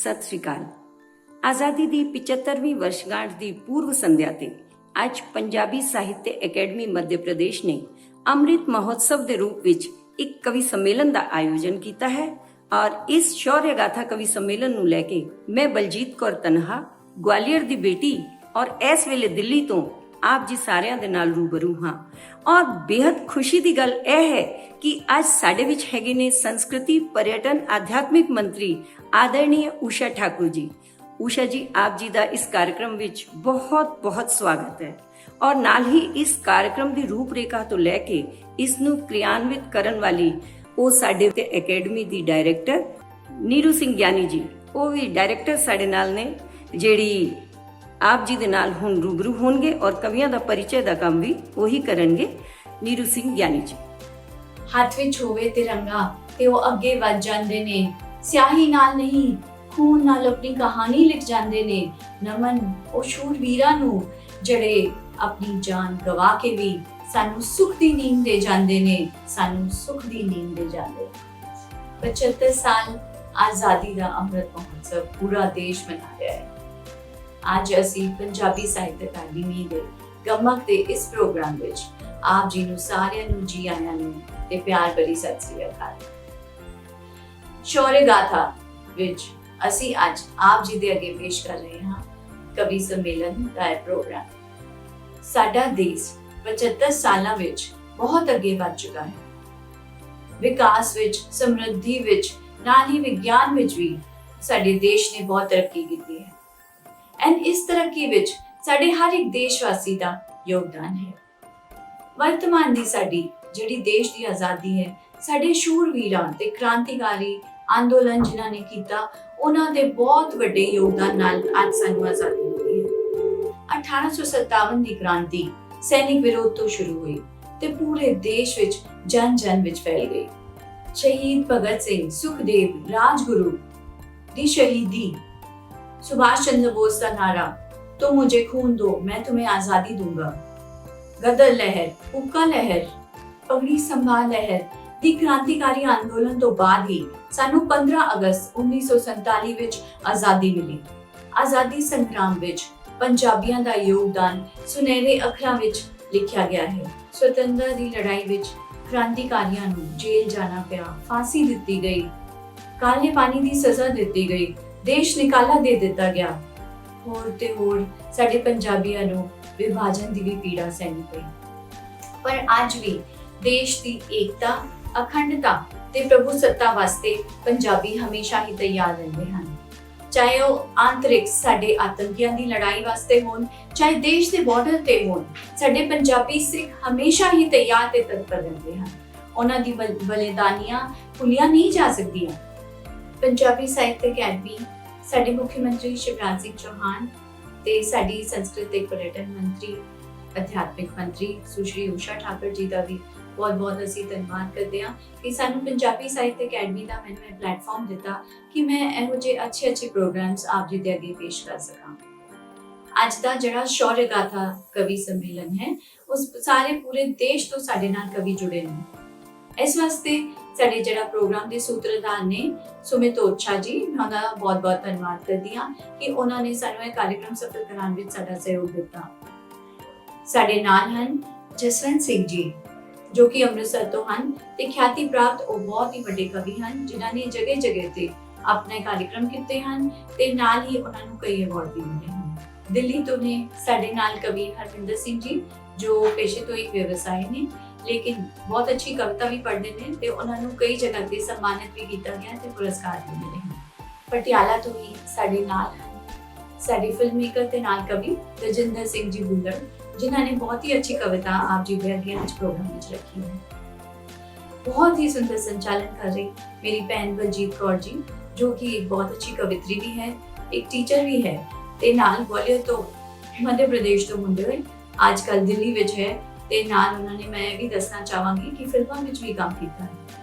ਸਤਿ ਸ਼੍ਰੀ ਅਕਾਲ। ਆਜ਼ਾਦੀ ਦੀ 75ਵੀਂ ਵਰਸ਼ਗਾਂਠ ਦੀ ਪੂਰਵ ਸੰਧਿਆ ਤੇ ਅੱਜ ਪੰਜਾਬੀ ਸਾਹਿਤ ਅਕੈਡਮੀ ਮੱਧ ਪ੍ਰਦੇਸ਼ ਨੇ ਅੰਮ੍ਰਿਤ ਮਹੋਤਸਵ ਦੇ ਰੂਪ ਵਿੱਚ ਇੱਕ ਕਵੀ ਸੰਮੇਲਨ ਦਾ ਆਯੋਜਨ ਕੀਤਾ ਹੈ ਔਰ ਇਸ ਸ਼ੌर्य ਗਾਥਾ ਕਵੀ ਸੰਮੇਲਨ ਨੂੰ ਲੈ ਕੇ ਮੈਂ ਬਲਜੀਤ ਕੌਰ ਤਨਹਾ ਗਵਾਲੀਅਰ ਦੀ ਬੇਟੀ ਔਰ ਇਸ ਵੇਲੇ ਦਿੱਲੀ ਤੋਂ ਆਪ ਜੀ ਸਾਰਿਆਂ ਦੇ ਨਾਲ ਰੂਬਰੂ ਹਾਂ ਔਰ ਬੇहद ਖੁਸ਼ੀ ਦੀ ਗੱਲ ਇਹ ਹੈ ਕਿ ਅੱਜ ਸਾਡੇ ਵਿੱਚ ਹੈਗੇ ਨੇ ਸੰਸਕ੍ਰਿਤੀ पर्यटन आध्यात्मिक मंत्री आदरणीय उषा ठाकुर जी। उषा जी, आप जी ਦਾ ਇਸ कार्यक्रम ਵਿੱਚ ਬਹੁਤ ਬਹੁਤ ਸਵਾਗਤ ਹੈ ਔਰ ਨਾਲ ਹੀ ਇਸ कार्यक्रम ਦੀ ਰੂਪਰੇਖਾ ਤੋਂ ਲੈ ਕੇ ਇਸ ਨੂੰ ਕ੍ਰਿਆਨਵਿਤ ਕਰਨ ਵਾਲੀ ਉਹ ਸਾਡੇ ਤੇ ਅਕੈਡਮੀ ਦੀ ਡਾਇਰੈਕਟਰ ਨੀਰੂ ਸਿੰਘ ਗਿਆਨੀ ਜੀ, ਉਹ ਵੀ ਡਾਇਰੈਕਟਰ ਸਾਡੇ ਨਾਲ ਨੇ ਜਿਹੜੀ ਆਪ ਜੀ ਦੇ ਨਾਲ ਹੁਣ ਰੂਬਰੂ ਹੋਣਗੇ ਔਰ ਕਵੀਆਂ ਦਾ ਪਰਿਚੈ ਦਾ ਕੰਮ ਵੀ ਉਹੀ ਕਰਨਗੇ। ਨੀਰੂ ਸਿੰਘ ਗਿਆਨੀ ਜੀ। ਹੱਥ ਵਿੱਚ ਹੋਵੇ ਤਿਰੰਗਾ ਤੇ ਉਹ ਅੱਗੇ ਵੱਧ ਜਾਂਦੇ ਨੇ, ਸਿਆਹੀ ਨਾਲ ਨਹੀਂ ਖੂਨ ਨਾਲ ਆਪਣੀ ਕਹਾਣੀ ਲਿਖ ਜਾਂਦੇ ਨੇ। ਨਮਨ ਉਹ ਸ਼ੂਰਵੀਰਾਂ ਨੂੰ ਜਿਹੜੇ ਆਪਣੀ ਜਾਨ ਗਵਾ ਕੇ ਵੀ ਸਾਨੂੰ ਸੁਖ ਦੀ ਨੀਂਦ ਦੇ ਜਾਂਦੇ ਨੇ, ਸਾਨੂੰ ਸੁਖ ਦੀ ਨੀਂਦ ਦੇ ਜਾਂਦੇ। 75 ਸਾਲ ਆਜ਼ਾਦੀ ਦਾ ਅੰਮ੍ਰਿਤ ਮਹੋਤਸਵ ਪੂਰਾ ਦੇਸ਼ ਮਨਾ ਰਿਹਾ ਹੈ। ਅੱਜ ਅਸੀਂ ਪੰਜਾਬੀ ਸਾਹਿਤ ਅਕਾਦਮੀ ਦੇ ਗਮਕ ਦੇ ਇਸ ਪ੍ਰੋਗਰਾਮ ਵਿੱਚ ਆਪ ਜੀ ਨੂੰ ਸਾਰਿਆਂ ਨੂੰ ਜੀ ਆਇਆਂ ਨੂੰ ਤੇ ਪਿਆਰ ਭਰੀ ਸਤਿ ਸ੍ਰੀ ਅਕਾਲ। ਸ਼ੌर्य ਗਾਥਾ ਵਿੱਚ ਅਸੀਂ ਅੱਜ ਆਪ ਜੀ ਦੇ ਅੱਗੇ ਪੇਸ਼ ਕਰ ਰਹੇ ਹਾਂ ਕਵੀ ਸੰਮੇਲਨ ਦਾ ਇਹ ਪ੍ਰੋਗਰਾਮ। ਸਾਡਾ ਦੇਸ਼ 75 ਸਾਲਾਂ ਵਿੱਚ ਬਹੁਤ ਅੱਗੇ ਵੱਧ ਚੁੱਕਾ ਹੈ। ਵਿਕਾਸ ਵਿੱਚ, ਸਮਰਿੱਧੀ ਵਿੱਚ, ਨਾਲ ਹੀ ਵਿਗਿਆਨ ਵਿੱਚ ਵੀ ਸਾਡੇ ਦੇਸ਼ ਨੇ ਬਹੁਤ ਤਰੱਕੀ ਕੀਤੀ ਹੈ। ਇਸ ਤਰੱਕੀ ਵਿੱਚ ਸਾਡੇ ਹਰ ਇੱਕ ਦੇਸ਼ਵਾਸੀ ਦਾ ਯੋਗਦਾਨ ਹੈ। ਵਰਤਮਾਨ ਦੀ ਸਾਡੀ ਜਿਹੜੀ ਦੇਸ਼ ਦੀ ਆਜ਼ਾਦੀ ਹੈ, ਸਾਡੇ ਸ਼ੂਰਵੀਰਾਂ ਤੇ ਕ੍ਰਾਂਤੀਕਾਰੀ ਅੰਦੋਲਨ ਜਿਨ੍ਹਾਂ ਨੇ ਕੀਤਾ, ਉਹਨਾਂ ਦੇ ਬਹੁਤ ਵੱਡੇ ਯੋਗਦਾਨ ਨਾਲ ਅੱਜ ਸਾਨੂੰ ਆਜ਼ਾਦੀ ਮਿਲੀ ਹੈ। 1857 ਦੀ ਕ੍ਰਾਂਤੀ ਸੈਨਿਕ ਵਿਰੋਧ ਤੋਂ ਸ਼ੁਰੂ ਹੋਈ ਤੇ ਪੂਰੇ ਦੇਸ਼ ਵਿੱਚ ਜਨ ਵਿੱਚ ਫੈਲ ਗਈ। ਸ਼ਹੀਦ ਭਗਤ ਸਿੰਘ, ਸੁਖਦੇਵ, ਰਾਜਗੁਰੂ ਦੀ ਸ਼ਹੀਦੀ, सुभाष चंद्र बोस का नारा तो मुझे खून दो मैं तुम्हें आजादी दूंगा, गदर लहर, हुक्का लहर, पगड़ी संभाल लहर ਦੀ ਕ੍ਰਾਂਤੀਕਾਰੀ ਅੰਦੋਲਨ ਤੋਂ ਬਾਅਦ ਹੀ ਸਾਨੂੰ 15 ਅਗਸਤ 1947 ਵਿੱਚ ਆਜ਼ਾਦੀ ਮਿਲੀ। ਆਜ਼ਾਦੀ ਸੰਗਰਾਮ ਵਿੱਚ ਪੰਜਾਬੀਆਂ ਦਾ ਯੋਗਦਾਨ ਸੁਨਹਿਰੇ ਅੱਖਰਾਂ ਵਿੱਚ ਲਿਖਿਆ ਗਿਆ ਹੈ। ਸੁਤੰਤਰਤਾ ਦੀ ਲੜਾਈ ਵਿੱਚ ਕ੍ਰਾਂਤੀਕਾਰੀਆਂ ਨੂੰ ਜੇਲ੍ਹ ਜਾਣਾ ਪਿਆ, ਫਾਂਸੀ ਦਿੱਤੀ ਗਈ, ਕਾਲੇ ਪਾਣੀ ਦੀ ਸਜ਼ਾ ਦਿੱਤੀ ਗਈ, ਦੇਸ਼ ਨਿਕਾਲਾ ਦੇ ਦਿੱਤਾ ਗਿਆ। ਹੋਰ ਤੇ ਹੋਰ ਸਾਡੇ ਪੰਜਾਬੀਆਂ ਨੂੰ ਵਿਭਾਜਨ ਦੀ ਵੀ ਪੀੜਾ ਸਹਿਣੀ ਪਈ। ਪਰ ਅੱਜ ਵੀ ਦੇਸ਼ ਦੀ ਏਕਤਾ, ਅਖੰਡਤਾ ਤੇ ਪ੍ਰਭੂ ਸੱਤਾ ਵਾਸਤੇ ਪੰਜਾਬੀ ਹਮੇਸ਼ਾ ਹੀ ਤਿਆਰ ਰਹਿੰਦੇ ਹਨ। ਚਾਹੇ ਉਹ ਆਂਤਰਿਕ ਸਾਡੇ ਆਤੰਕੀਆਂ ਦੀ ਲੜਾਈ ਵਾਸਤੇ ਹੋਣ, ਚਾਹੇ ਦੇਸ਼ ਦੇ ਬਾਰਡਰ ਤੇ ਹੋਣ, ਸਾਡੇ ਪੰਜਾਬੀ ਸਿੱਖ ਹਮੇਸ਼ਾ ਹੀ ਤਿਆਰ ਤੇ ਤਤਪਰ ਰਹਿੰਦੇ ਹਨ। ਉਹਨਾਂ ਦੀ ਬਲਿਦਾਨੀਆਂ ਭੁੱਲੀਆਂ ਨਹੀਂ ਜਾ ਸਕਦੀਆਂ। ਪੰਜਾਬੀ ਸਾਹਿਤ ਅਕੈਡਮੀ, ਸਾਡੇ ਮੁੱਖ ਮੰਤਰੀ ਸ਼ਿਵਰਾਜ ਸਿੰਘ ਚੌਹਾਨ ਤੇ ਸਾਡੀ ਸੰਸਕ੍ਰਿਤਿਕ पर्यटन ਮੰਤਰੀ, ਅਧਿਆਤਮਿਕ ਮੰਤਰੀ ਸੁਸ਼੍ਰੀ ਊਸ਼ਾ ਠਾਕੁਰ ਜੀ ਦਾ ਵੀ ਬਹੁਤ ਅਸੀਂ ਧੰਨਵਾਦ ਕਰਦੇ ਹਾਂ ਕਿ ਸਾਨੂੰ ਪੰਜਾਬੀ ਸਾਹਿਤ ਅਕੈਡਮੀ ਦਾ ਮੈਨੂੰ ਇਹ ਪਲੇਟਫਾਰਮ ਦਿੱਤਾ ਕਿ ਮੈਂ ਇਹੋ ਜਿਹੇ ਅੱਛੇ ਪ੍ਰੋਗਰਾਮਸ ਆਪ ਜੀ ਦੇ ਅੱਗੇ ਪੇਸ਼ ਕਰ ਸਕਾਂ। ਅੱਜ ਦਾ ਜਿਹੜਾ ਸ਼ੌर्य ਗਾਥਾ ਕਵੀ ਸੰਮੇਲਨ ਹੈ, ਉਸ ਸਾਰੇ ਪੂਰੇ ਦੇਸ਼ ਤੋਂ ਸਾਡੇ ਨਾਲ ਕਵੀ ਜੁੜੇ ਨੇ। ਇਸ ਵਾਸਤੇ ਸਾਡੇ ਜਿਹੜਾ ਪ੍ਰੋਗਰਾਮ ਦੇ ਸੂਤਰਧਾਰ ਨੇ ਸੁਮਿਤ ਓਛਾ ਜੀ, ਉਹਨਾਂ ਦਾ ਬਹੁਤ ਧੰਨਵਾਦ ਕਰਦੀ ਹਾਂ ਕਿ ਉਹਨਾਂ ਨੇ ਸਾਨੂੰ ਇਹ ਕਾਰਜਕ੍ਰਮ ਸਫਲ ਕਰਾਉਣ ਵਿੱਚ ਸਾਡਾ ਸਹਿਯੋਗ ਦਿੱਤਾ। ਸਾਡੇ ਨਾਲ ਹਨ ਜਸਵੰਤ ਸਿੰਘ ਜੀ, ਜੋ ਕਿ ਅੰਮ੍ਰਿਤਸਰ ਤੋਂ ਹਨ ਤੇ ਖਿਆਤੀ ਪ੍ਰਾਪਤ ਉਹ ਬਹੁਤ ਹੀ ਵੱਡੇ ਕਵੀ ਹਨ, ਜਿਨ੍ਹਾਂ ਨੇ ਜਗ੍ਹਾ ਤੇ ਆਪਣੇ ਕਾਰਜਕ੍ਰਮ ਕੀਤੇ ਹਨ ਤੇ ਨਾਲ ਹੀ ਉਹਨਾਂ ਨੂੰ ਕਈ ਅਵਾਰਡ ਵੀ ਮਿਲੇ ਹਨ। ਦਿੱਲੀ ਤੋਂ ਨੇ ਸਾਡੇ ਨਾਲ ਕਵੀ ਹਰਵਿੰਦਰ ਸਿੰਘ ਜੀ, ਜੋ ਪੇਸ਼ੇ ਤੋਂ ਇੱਕ ਵਿਵਸਾਈ ਨੇ ਲੇਕਿਨ ਬਹੁਤ ਅੱਛੀ ਕਵਿਤਾ ਵੀ ਪੜ੍ਹਦੇ ਨੇ ਤੇ ਉਹਨਾਂ ਨੂੰ ਕਈ ਜਗ੍ਹਾ ਤੇ ਸਨਮਾਨਿਤ ਵੀ ਕੀਤਾ ਗਿਆ ਤੇ ਪੁਰਸਕਾਰ ਵੀ ਮਿਲੇ ਹਨ। ਪਟਿਆਲਾ ਤੋਂ ਹੀ ਸਾਡੇ ਨਾਲ ਸਾਡੇ ਫਿਲਮ ਮੇਕਰ ਤੇ ਨਾਲ ਕਵੀ ਰਜਿੰਦਰ ਸਿੰਘ ਜੀ ਭੁੱਲਰ, ਜਿਨ੍ਹਾਂ ਨੇ ਬਹੁਤ ਹੀ ਅੱਛੀ ਕਵਿਤਾ ਆਪ ਜੀ ਦੇ ਅੱਗੇ ਅੱਜ ਪ੍ਰੋਗਰਾਮ ਵਿੱਚ ਰੱਖੀ ਹੈ। ਬਹੁਤ ਹੀ ਸੁੰਦਰ ਸੰਚਾਲਨ ਕਰ ਰਹੀ ਮੇਰੀ ਭੈਣ ਬਲਜੀਤ ਕੌਰ ਜੀ, ਜੋ ਕਿ ਇੱਕ ਬਹੁਤ ਅੱਛੀ ਕਵਿਤਰੀ ਵੀ ਹੈ, ਇੱਕ ਟੀਚਰ ਵੀ ਹੈ ਤੇ ਨਾਲ ਗਵਾਲੀਅਰ ਤੋਂ ਮੱਧ ਪ੍ਰਦੇਸ਼ ਤੋਂ ਹੁੰਦੇ ਹੋਏ ਅੱਜ ਕੱਲ੍ਹ ਦਿੱਲੀ ਵਿੱਚ ਹੈ ਤੇ ਨਾਲ ਉਹਨਾਂ ਨੇ, ਮੈਂ ਵੀ ਦੱਸਣਾ ਚਾਹਾਂਗੀ ਕਿ ਫਿਲਮਾਂ ਵਿੱਚ ਵੀ ਕੰਮ ਕੀਤਾ ਹੈ।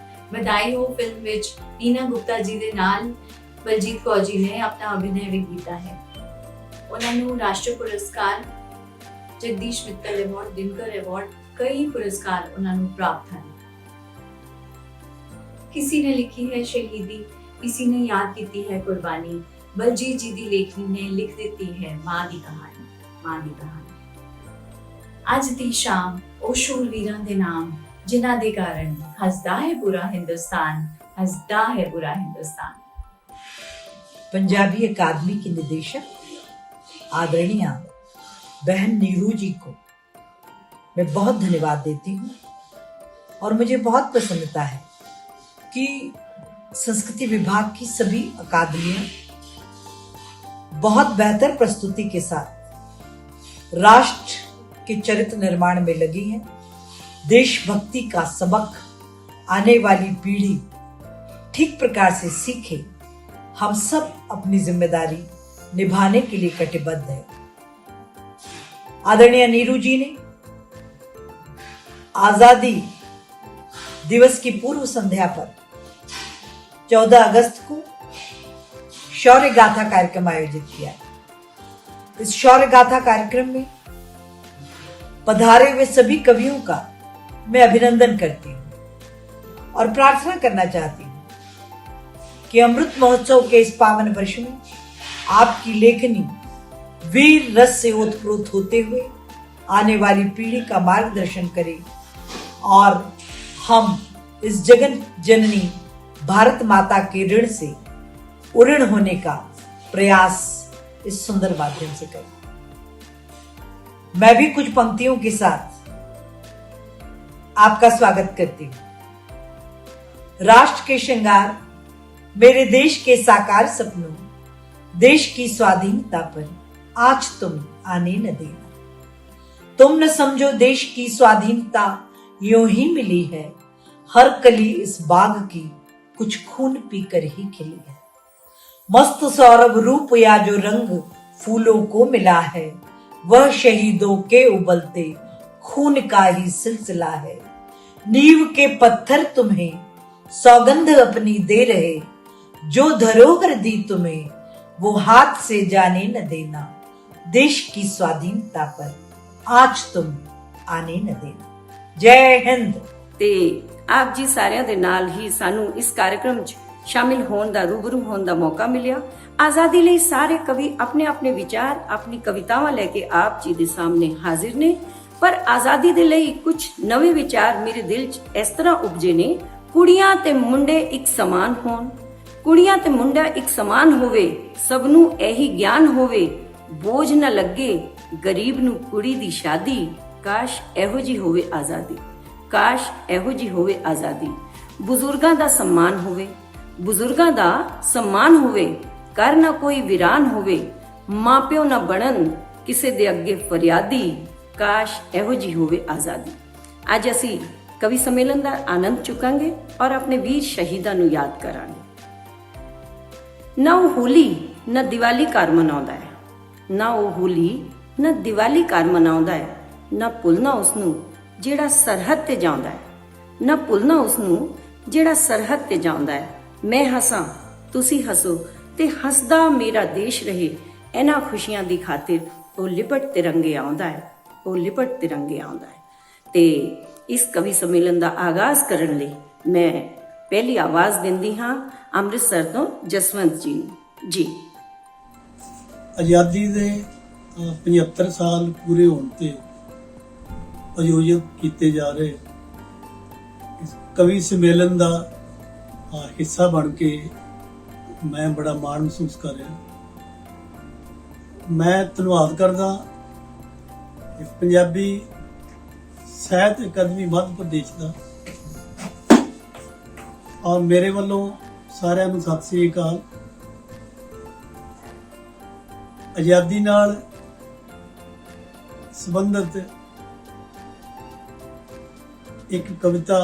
ਵਧਾਈ ਹੋ ਫਿਲਮ ਵਿੱਚ ਨੀਨਾ ਗੁਪਤਾ ਜੀ ਦੇ ਨਾਲ ਬਲਜੀਤ ਕੌਰ ਜੀ ਨੇ ਆਪਣਾ ਅਭਿਨੈ ਵੀ ਕੀਤਾ ਹੈ। ਉਹਨਾਂ ਨੂੰ ਰਾਸ਼ਟਰੀ ਪੁਰਸਕਾਰ, ਜਗਦੀਸ਼ ਮਿੱਤਲ ਅਵਾਰਡ, ਦਿਨਕਰ ਅਵਾਰਡ, ਕਈ ਪੁਰਸਕਾਰ ਉਹਨਾਂ ਨੂੰ ਪ੍ਰਾਪਤ ਹਨ। किसी ने लिखी है शहीदी, किसी ने याद की है कुर्बानी, ਬਲਜੀਤ ਜੀ ਦੀ ਲੇਖਨੀ ਨੇ ਲਿਖ ਦਿੱਤੀ ਹੈ ਮਾਂ ਦੀ ਕਹਾਣੀ। ਮਾਂ ਦੀ ਕਹਾਣੀ। ਅੱਜ ਦੀ ਸ਼ਾਮ ਉਹ ਸ਼ੂਰਵੀਰਾਂ ਦੇ ਨਾਮ ਜਿਨ੍ਹਾਂ ਦੇ ਕਾਰਨ ਹੱਸਦਾ ਹੈ ਪੂਰਾ ਹਿੰਦੁਸਤਾਨ, हंसता है पूरा हिंदुस्तान। पंजाबी अकादमी की निदेशक आदरणीय बहन नीरू जी को मैं बहुत धन्यवाद देती हूँ और मुझे बहुत प्रसन्नता है कि संस्कृति विभाग की सभी अकादमियां बहुत बेहतर प्रस्तुति के साथ राष्ट्र के चरित्र निर्माण में लगी हैं। देशभक्ति का सबक आने वाली पीढ़ी ठीक प्रकार से सीखे, हम सब अपनी जिम्मेदारी निभाने के लिए कटिबद्ध है। आदरणीय नीरू जी ने आजादी दिवस की पूर्व संध्या पर 14 अगस्त को शौर्य गाथा कार्यक्रम आयोजित किया। इस शौर्य गाथा कार्यक्रम में पधारे हुए सभी कवियों का मैं अभिनंदन करती हूं और प्रार्थना करना चाहती हूं कि अमृत महोत्सव के इस पावन वर्ष में आपकी लेखनी वीर रस से ओतप्रोत होते हुए आने वाली पीढ़ी का मार्गदर्शन करे और हम इस जगन जननी भारत माता के ऋण से उऋण होने का प्रयास इस सुंदर माध्यम से करें। मैं भी कुछ पंक्तियों के साथ आपका स्वागत करती हूं। राष्ट्र के श्रृंगार, मेरे देश के साकार सपनों, देश की स्वाधीनता पर आज तुम आने न देना। तुम न समझो देश की स्वाधीनता यूं ही मिली है, हर कली इस बाग की कुछ खून पीकर ही खिली है। मस्त सौरभ रूप या जो रंग फूलों को मिला है, वह शहीदों के उबलते खून का ही सिलसिला है। नींव के पत्थर तुम्हें सौगंध अपनी दे रहे, जो धरोहर दी तुम्हें वो हाथ से जाने न देना। देश की स्वाधीनता पर आज तुम आने न देना। जय हिंद। ਤੇ ਆਪ ਜੀ ਸਾਰਿਆਂ ਦੇ ਨਾਲ ਹੀ ਸਾਨੂੰ ਇਸ ਕਾਰਜਕ੍ਰਮ 'ਚ ਸ਼ਾਮਿਲ ਹੋਣ ਦਾ, ਰੂਬਰੂ ਹੋਣ ਦਾ ਮੌਕਾ ਮਿਲਿਆ। ਆਜ਼ਾਦੀ ਲਈ ਸਾਰੇ ਕਵੀ ਆਪਣੇ ਆਪਣੇ ਵਿਚਾਰ, ਆਪਣੀ ਕਵਿਤਾਵਾਂ ਲੈ ਕੇ ਆਪ ਜੀ ਦੇ ਸਾਹਮਣੇ ਹਾਜ਼ਰ ਨੇ, ਪਰ ਆਜ਼ਾਦੀ ਦੇ ਲਈ ਕੁਝ ਨਵੇਂ ਵਿਚਾਰ ਮੇਰੇ ਦਿਲ 'ਚ ਇਸ ਤਰ੍ਹਾਂ ਉਪਜੇ ਨੇ। ਕੁੜੀਆਂ ਤੇ ਮੁੰਡੇ ਇੱਕ ਸਮਾਨ ਹੋਣ, ਕੁੜੀਆਂ ਤੇ ਮੁੰਡਾ ਇੱਕ ਸਮਾਨ ਹੋਵੇ, ਸਭ ਨੂੰ ਇਹੀ ਗਿਆਨ ਹੋਵੇ, ਬੋਝ ਨਾ ਲੱਗੇ ਗਰੀਬ ਨੂੰ ਕੁੜੀ ਦੀ ਸ਼ਾਦੀ। ਕਾਸ਼ ਇਹੋ ਜੀ ਹੋਵੇ ਆਜ਼ਾਦੀ, ਕਾਸ਼ ਇਹੋ ਜੀ ਹੋਵੇ ਆਜ਼ਾਦੀ। ਬਜ਼ੁਰਗਾਂ ਦਾ सम्मान ਹੋਵੇ, ਬਜ਼ੁਰਗਾਂ ਦਾ सम्मान ਹੋਵੇ, ਕਰ ਨਾ ਕੋਈ ਵੀਰਾਨ ਹੋਵੇ, ਮਾਪਿਓ ਨਾ ਬਣਨ ਕਿਸੇ ਦੇ ਅੱਗੇ ਫਰਿਆਦੀ। ਕਾਸ਼ ਇਹੋ ਜੀ ਹੋਵੇ ਆਜ਼ਾਦੀ। ਅੱਜ ਅਸੀਂ ਕਵੀ ਸੰਮੇਲਨ ਦਾ ਆਨੰਦ ਚੁਕਾਂਗੇ ਔਰ ਆਪਣੇ ਵੀਰ ਸ਼ਹੀਦਾਂ ਨੂੰ ਯਾਦ ਕਰਾਂਗੇ। ਨਾ ਉਹ ਹੋਲੀ ਨਾ ਦੀਵਾਲੀ ਘਰ ਮਨਾਉਂਦਾ ਹੈ, ਨਾ ਉਹ ਹੋਲੀ ਨਾ ਦੀਵਾਲੀ ਘਰ ਮਨਾਉਂਦਾ ਹੈ, ਨਾ ਭੁੱਲਣਾ ਉਸਨੂੰ ਜਿਹੜਾ ਸਰਹੱਦ ਤੇ ਜਾਂਦਾ ਹੈ, ਨਾ ਭੁੱਲਣਾ ਉਸਨੂੰ ਜਿਹੜਾ ਸਰਹੱਦ ਤੇ ਜਾਂਦਾ ਹੈ। ਮੈਂ ਹੱਸਾਂ ਤੁਸੀਂ ਹੱਸੋ ਤੇ ਹੱਸਦਾ ਮੇਰਾ ਦੇਸ਼ ਰਹੇ, ਇਹਨਾਂ ਖੁਸ਼ੀਆਂ ਦੀ ਖਾਤਰ ਉਹ ਲਿਪਟ ਤਿਰੰਗੇ ਆਉਂਦਾ ਹੈ, ਉਹ ਲਿਪਟ ਤਿਰੰਗੇ ਆਉਂਦਾ ਹੈ। ਤੇ ਇਸ ਕਵੀ ਸੰਮੇਲਨ ਦਾ ਆਗਾਜ਼ ਕਰਨ ਲਈ ਮੈਂ ਪਹਿਲੀ ਆਵਾਜ਼ ਦਿੰਦੀ ਹਾਂ ਅੰਮ੍ਰਿਤਸਰ ਤੋਂ ਜਸਵੰਤ ਜੀ ਨੂੰ। ਜੀ। ਆਜ਼ਾਦੀ ਦੇ 75 ਸਾਲ ਪੂਰੇ ਹੋਣ ਤੇ ਆਯੋਜਿਤ ਕੀਤੇ ਜਾ ਰਹੇ ਇਸ ਕਵੀ ਸੰਮੇਲਨ ਦਾ ਹਿੱਸਾ ਬਣ ਕੇ ਮੈਂ ਬੜਾ ਮਾਣ ਮਹਿਸੂਸ ਕਰ ਰਿਹਾ। ਮੈਂ ਧੰਨਵਾਦ ਕਰਦਾ ਇਸ ਪੰਜਾਬੀ ਸਾਹਿਤ ਅਕਾਦਮੀ ਮੱਧ ਪ੍ਰਦੇਸ਼ ਦਾ ਔਰ ਮੇਰੇ ਵੱਲੋਂ ਸਾਰਿਆਂ ਨੂੰ ਸਤਿ ਸ੍ਰੀ ਅਕਾਲ। ਆਜ਼ਾਦੀ ਨਾਲ ਸੰਬੰਧਿਤ ਇੱਕ ਕਵਿਤਾ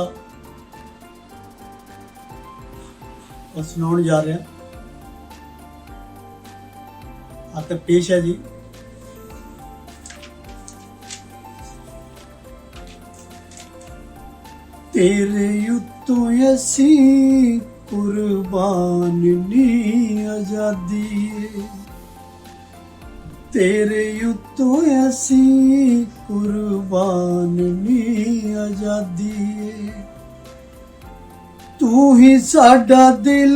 ਸੁਣਾਉਣ ਜਾ ਰਿਹਾ ਆਪ ਪੇਸ਼ ਹੈ ਜੀ। तेरे उत्तों ऐसी कुर्बान नी आजादी, तेरे उत्तों ऐसी कुर्बान नी आजादी, तू ही साडा दिल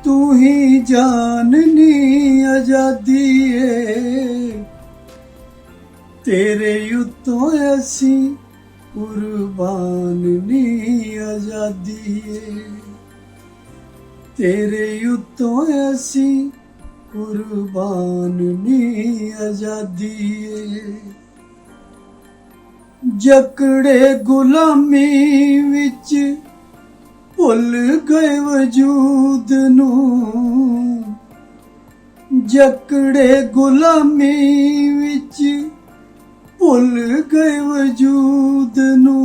तू ही जाननी आजादी है तेरे युतों ऐसी कुर्बान नी आजादी है तेरे युतों ऐसी कुर्बान नी आजादी है जकड़े गुलामी विच भुल गए वजूद नू जकड़े गुलामी विच भुल गए वजूद नू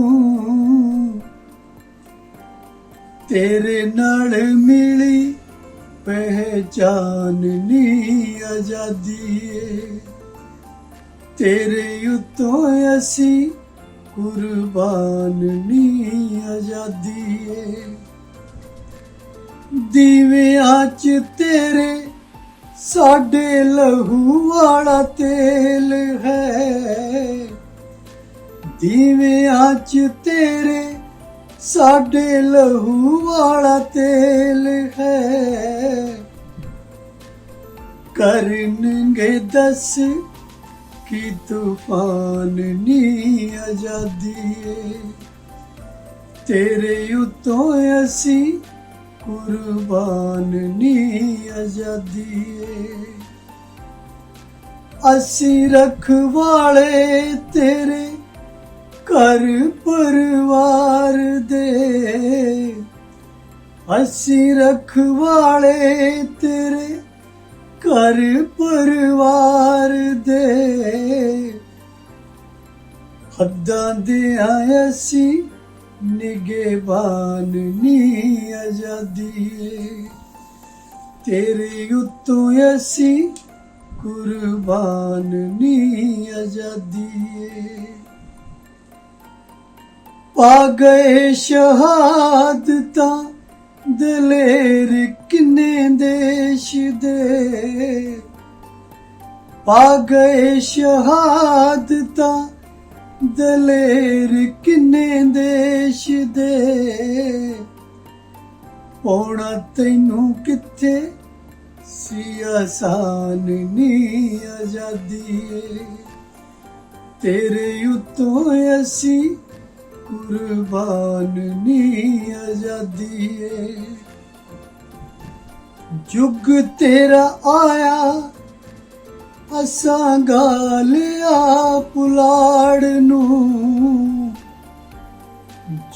तेरे नाल मिली पहचान नी आजादी है तेरे युतों ऐसी कुर्बान नी आजादी है दीवियां च तेरे साडे लहू वाला तेल है दीवियां च तेरे साडे लहू वाला तेल है करनगे दस की तूफान नी आजादी है तेरे युतों ऐसी कुर्बान नी आजादी है असी रखवाले तेरे घर परिवार दे असी रखवाले तेरे घर परिवार दे हद्दां दे ऐसी निगेबान नी आजादी है तेरे युतों ऐसी कुर्बान नी आजादी है पा गए शहादतां दलेर किन्ने देश दे पा गए शहादतां दलेर किन्ने देश दे होना तैनू किथे सी आसान नी आजादी है तेरे युतों ऐसी कुर्बान नी आजादी है जुग तेरा आया असां गालिया पुलाड़ नू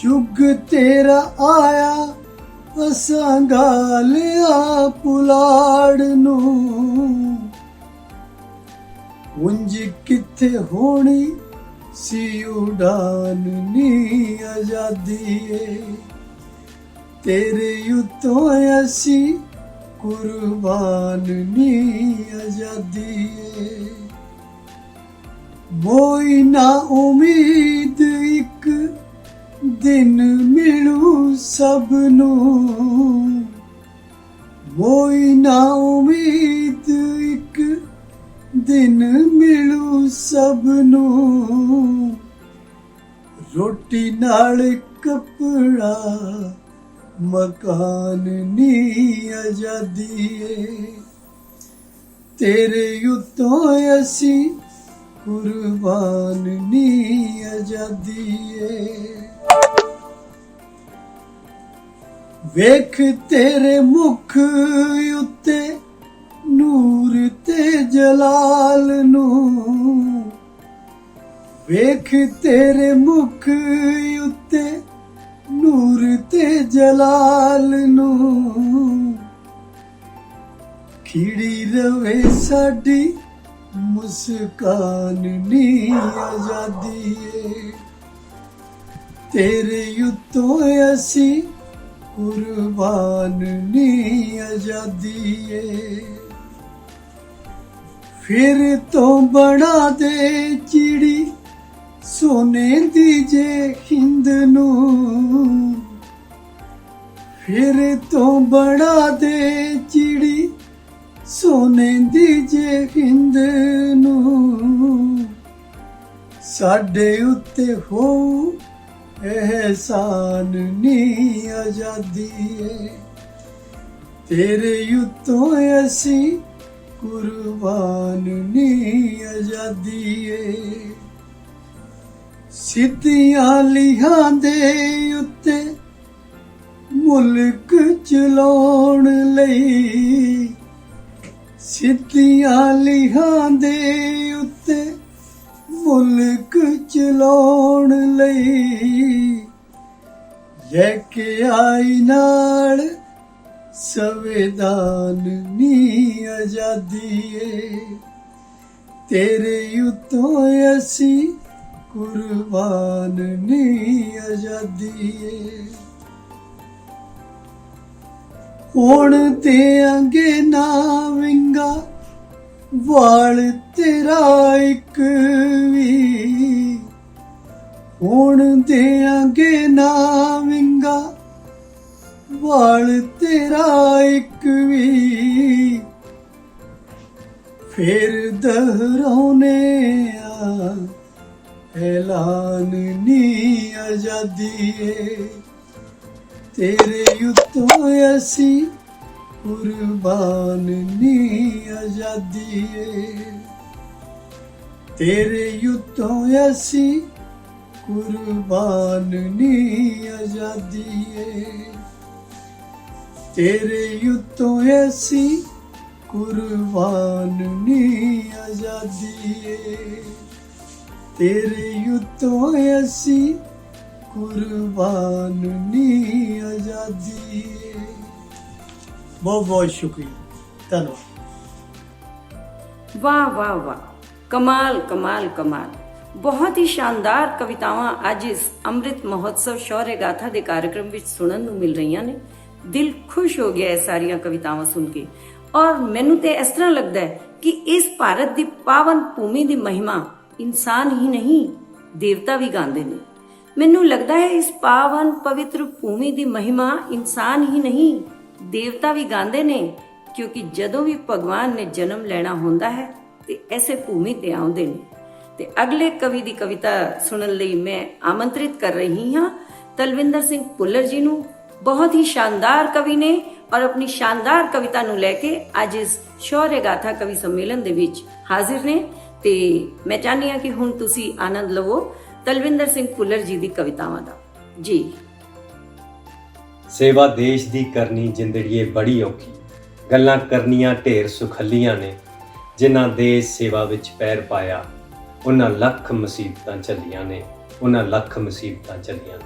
जुग तेरा आया असां गालिया पुलाड़ नू उंज किथे होनी सी उड़ान नी आजादी है तेरे युतों ऐसी कुर्बान नी आजादी है मोई ना उम्मीद एक दिन मिलू सबनू मोई ना उम्मीद एक दिन मिलू सबनू रोटी नाल कपड़ा मकान नी आजादी है तेरे युतों ऐसी कुर्बान नी आजादी है वेख तेरे मुख उत्ते नूर ते जलाल नू वेख तेरे मुख उत्ते नूर ते जलाल नू खिड़ी रवे साडी मुस्कान नी आजादी है तेरे युतों ऐसी कुर्बान नी आजादी है फिर तो बना दे चिड़ी सोने दी जे हिंद नू फिर तो बना दे चिड़ी सोने दी जे हिंद नू साडे उत्ते हो एहसान नी आजादी है ਤੇਰੇ ਉੱਤੋਂ ਅਸੀਂ ਕੁਰਬਾਨ ਨੀ ਆਜ਼ਾਦੀ ਏ। ਸਿੱਧੀਆਂ ਲੀਹਾਂ ਦੇ ਉੱਤੇ ਮੁਲਕ ਚਲਾਉਣ ਲਈ, ਸਿੱਧੀਆਂ ਲੀਹਾਂ ਦੇ ਉੱਤੇ ਮੁਲਕ ਚਲਾਉਣ ਲਈ, ਲੈ ਕੇ ਆਈ ਨਾਲ ਸੰਵਿਧਾਨ ਨੀ ਆਜ਼ਾਦੀ ਏ। ਤੇਰੇ ਉੱਤੋਂ ਅਸੀਂ ਕੁਰਬਾਨ ਨੀ ਆਜ਼ਾਦੀ ਏ। ਹੁਣ ਦਿਆਂਗੇ ਨਾ ਵਿੰਗਾ ਵਾਲ ਤੇਰਾ ਇੱਕ ਵੀ, ਹੁਣ ਦਿਆਂਗੇ ਨਾ ਵਿੰਗਾ ਵਾਲ ਤੇਰਾ ਇੱਕ ਵੀ, ਫਿਰ ਦੁਹਰਾਉਨੇ ਆ ਐਲਾਨ ਨੀ ਆਜ਼ਾਦੀ ਏ। ਤੇਰੇ ਉੱਤੋਂ ਅਸੀਂ ਕੁਰਬਾਨ ਨੀ ਆਜ਼ਾਦੀ ਏ। ਤੇਰੇ ਉੱਤੋਂ ਅਸੀਂ ਕੁਰਬਾਨ ਨੀ ਆਜ਼ਾਦੀ ਏ। ਤੇਰੇ ਉੱਤੋਂ ਅਸੀਂ ਕੁਰਬਾਨ ਨੀ ਆਜ਼ਾਦੀ ਏ। ਤੇਰੇ ਉੱਤੋਂ ਅਸੀਂ ਕੁਰਬਾਨ ਨੀ ਆਜ਼ਾਦੀ ਏ। ਬਹੁਤ ਬਹੁਤ ਸ਼ੁਕਰੀਆ, ਧੰਨਵਾਦ। ਵਾਹ ਵਾਹ ਵਾਹ, ਕਮਾਲ ਕਮਾਲ ਕਮਾਲ। ਬਹੁਤ ਹੀ ਸ਼ਾਨਦਾਰ ਕਵਿਤਾਵਾਂ ਅੱਜ ਇਸ ਅੰਮ੍ਰਿਤ ਮਹੋਤਸਵ ਸ਼ੌर्य ਗਾਥਾ ਦੇ ਕਾਰਜਕ੍ਰਮ ਵਿੱਚ ਸੁਣਨ ਨੂੰ ਮਿਲ ਰਹੀਆਂ ਨੇ। ਦਿਲ ਖੁਸ਼ ਹੋ ਗਿਆ ਇਹ ਸਾਰੀਆਂ ਕਵਿਤਾਵਾਂ ਸੁਣ ਕੇ। ਔਰ ਮੈਨੂੰ ਤੇ ਇਸ ਤਰ੍ਹਾਂ ਲੱਗਦਾ ਹੈ ਕਿ ਇਸ ਭਾਰਤ ਦੀ ਪਾਵਨ ਭੂਮੀ ਦੀ ਮਹਿਮਾ ਇਨਸਾਨ ਹੀ ਨਹੀਂ, ਦੇਵਤਾ ਵੀ ਗਾਉਂਦੇ ਨੇ। ਮੈਨੂੰ ਲੱਗਦਾ ਹੈ ਇਸ ਪਾਵਨ ਪਵਿੱਤਰ ਭੂਮੀ ਦੀ ਮਹਿਮਾ ਇਨਸਾਨ ਹੀ ਨਹੀਂ, ਦੇਵਤਾ ਵੀ ਗਾਉਂਦੇ ਨੇ, ਕਿਉਂਕਿ ਜਦੋਂ ਵੀ ਭਗਵਾਨ ਨੇ ਜਨਮ ਲੈਣਾ ਹੁੰਦਾ ਹੈ ਤੇ ਐਸੇ ਭੂਮੀ ਤੇ ਆਉਂਦੇ ਨੇ। ਤੇ ਅਗਲੇ ਕਵੀ ਦੀ ਕਵਿਤਾ ਸੁਣਨ ਲਈ ਮੈਂ ਆਮੰਤਰਿਤ ਕਰ ਰਹੀ ਹਾਂ ਤਲਵਿੰਦਰ ਸਿੰਘ ਭੁੱਲਰ ਜੀ ਨੂੰ। ਬਹੁਤ ਹੀ ਸ਼ਾਨਦਾਰ ਕਵੀ ਨੇ ਔਰ ਆਪਣੀ ਸ਼ਾਨਦਾਰ ਕਵਿਤਾ ਨੂੰ ਲੈ ਕੇ ਅੱਜ ਇਸ ਸ਼ੌर्य ਗਾਥਾ ਕਵੀ ਸੰਮੇਲਨ ਦੇ ਵਿੱਚ ਹਾਜ਼ਰ ਨੇ। ਤੇ ਮੈਂ ਚਾਹੁੰਦੀ ਹਾਂ ਕਿ ਹੁਣ ਤੁਸੀਂ ਆਨੰਦ ਲਵੋ ਤਲਵਿੰਦਰ ਸਿੰਘ ਭੁੱਲਰ ਜੀ ਦੀ ਕਵਿਤਾਵਾਂ ਦਾ। ਜੀ। ਸੇਵਾ ਦੇਸ਼ ਦੀ ਕਰਨੀ ਜ਼ਿੰਦੜੀਏ ਬੜੀ ਔਖੀ, ਗੱਲਾਂ ਕਰਨੀਆਂ ਢੇਰ ਸੁਖੱਲੀਆਂ ਨੇ। ਜਿਨ੍ਹਾਂ ਦੇਸ਼ ਸੇਵਾ ਵਿੱਚ ਪੈਰ ਪਾਇਆ, ਉਹਨਾਂ ਲੱਖ ਮੁਸੀਬਤਾਂ ਝੱਲੀਆਂ ਨੇ, ਉਹਨਾਂ ਲੱਖ ਮੁਸੀਬਤਾਂ ਝੱਲੀਆਂ ਨੇ।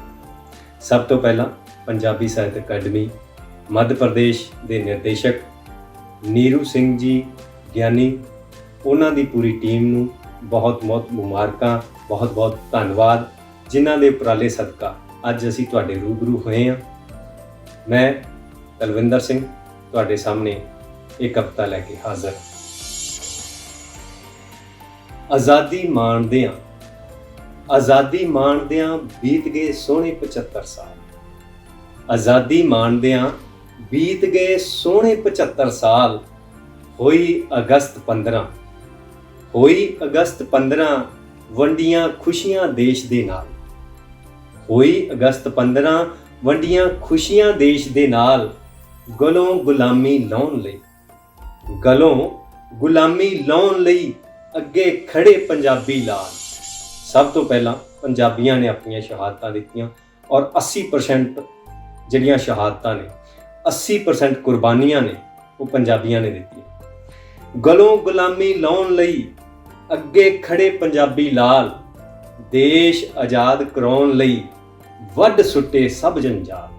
ਸਭ ਤੋਂ ਪਹਿਲਾਂ ਪੰਜਾਬੀ ਸਾਹਿਤ ਅਕੈਡਮੀ ਮੱਧ ਪ੍ਰਦੇਸ਼ ਦੇ ਨਿਰਦੇਸ਼ਕ ਨੀਰੂ ਸਿੰਘ ਜੀ ਗਿਆਨੀ, ਉਹਨਾਂ ਦੀ ਪੂਰੀ ਟੀਮ ਨੂੰ ਬਹੁਤ ਬਹੁਤ ਮੁਬਾਰਕਾਂ, ਬਹੁਤ ਬਹੁਤ ਧੰਨਵਾਦ, ਜਿਨ੍ਹਾਂ ਦੇ ਉਪਰਾਲੇ ਸਦਕਾ ਅੱਜ ਅਸੀਂ ਤੁਹਾਡੇ ਰੂਬਰੂ ਹੋਏ ਹਾਂ। ਮੈਂ ਤਲਵਿੰਦਰ ਸਿੰਘ ਤੁਹਾਡੇ ਸਾਹਮਣੇ ਇੱਕ ਕਵਿਤਾ ਲੈ ਕੇ ਹਾਜ਼ਰ। ਆਜ਼ਾਦੀ ਮਾਣਦਿਆਂ, ਆਜ਼ਾਦੀ ਮਾਣਦਿਆਂ ਬੀਤ ਗਏ ਸੋਹਣੇ 75 ਸਾਲ। ਆਜ਼ਾਦੀ ਮਾਣਦਿਆਂ ਬੀਤ ਗਏ ਸੋਹਣੇ 75 ਸਾਲ। ਹੋਈ ਅਗਸਤ 15, ਹੋਈ ਅਗਸਤ 15, ਵੰਡੀਆਂ ਖੁਸ਼ੀਆਂ ਦੇਸ਼ ਦੇ ਨਾਲ। ਹੋਈ ਅਗਸਤ 15, ਵੰਡੀਆਂ ਖੁਸ਼ੀਆਂ ਦੇਸ਼ ਦੇ ਨਾਲ। ਗਲੋਂ ਗੁਲਾਮੀ ਲਾਉਣ ਲਈ, ਗਲੋਂ ਗੁਲਾਮੀ ਲਾਉਣ ਲਈ ਅੱਗੇ ਖੜੇ ਪੰਜਾਬੀ ਲਾਲ। ਸਭ ਤੋਂ ਪਹਿਲਾਂ ਪੰਜਾਬੀਆਂ ਨੇ ਆਪਣੀਆਂ ਸ਼ਹਾਦਤਾਂ ਦਿੱਤੀਆਂ ਔਰ 80% ਜਿਹੜੀਆਂ ਸ਼ਹਾਦਤਾਂ ਨੇ, 80% ਕੁਰਬਾਨੀਆਂ ਨੇ, ਉਹ ਪੰਜਾਬੀਆਂ ਨੇ ਦਿੱਤੀਆਂ। ਗਲੋਂ ਗੁਲਾਮੀ ਲਾਉਣ ਲਈ ਅੱਗੇ ਖੜੇ ਪੰਜਾਬੀ ਲਾਲ। ਦੇਸ਼ ਆਜ਼ਾਦ ਕਰਾਉਣ ਲਈ ਵੱਢ ਸੁੱਟੇ ਸਭ ਜੰਜਾਲ।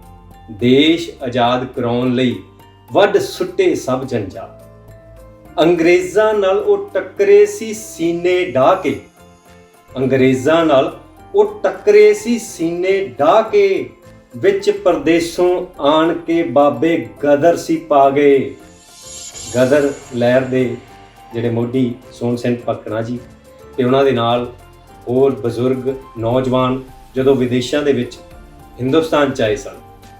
ਦੇਸ਼ ਆਜ਼ਾਦ ਕਰਾਉਣ ਲਈ ਵੱਢ ਸੁੱਟੇ ਸਭ ਜੰਜਾਲ। ਅੰਗਰੇਜ਼ਾਂ ਨਾਲ ਉਹ ਟੱਕਰੇ ਸੀ ਸੀਨੇ ਢਾਹ ਕੇ। ਅੰਗਰੇਜ਼ਾਂ ਨਾਲ ਉਹ ਟੱਕਰੇ ਸੀ ਸੀਨੇ ਢਾਹ ਕੇ। ਵਿੱਚ ਪਰਦੇਸੋਂ ਆਣ ਕੇ ਬਾਬੇ ਗਦਰ ਸੀ ਪਾ ਗਏ। ਗਦਰ ਲਹਿਰ ਦੇ ਜਿਹੜੇ ਮੋਢੀ ਸੋਹਣ ਸਿੰਘ ਭਕਨਾ ਜੀ ਤੇ ਉਹਨਾਂ ਦੇ ਨਾਲ ਹੋਰ ਬਜ਼ੁਰਗ ਨੌਜਵਾਨ ਜਦੋਂ ਵਿਦੇਸ਼ਾਂ ਦੇ ਵਿੱਚ ਹਿੰਦੁਸਤਾਨ 'ਚ ਆਏ ਸਨ,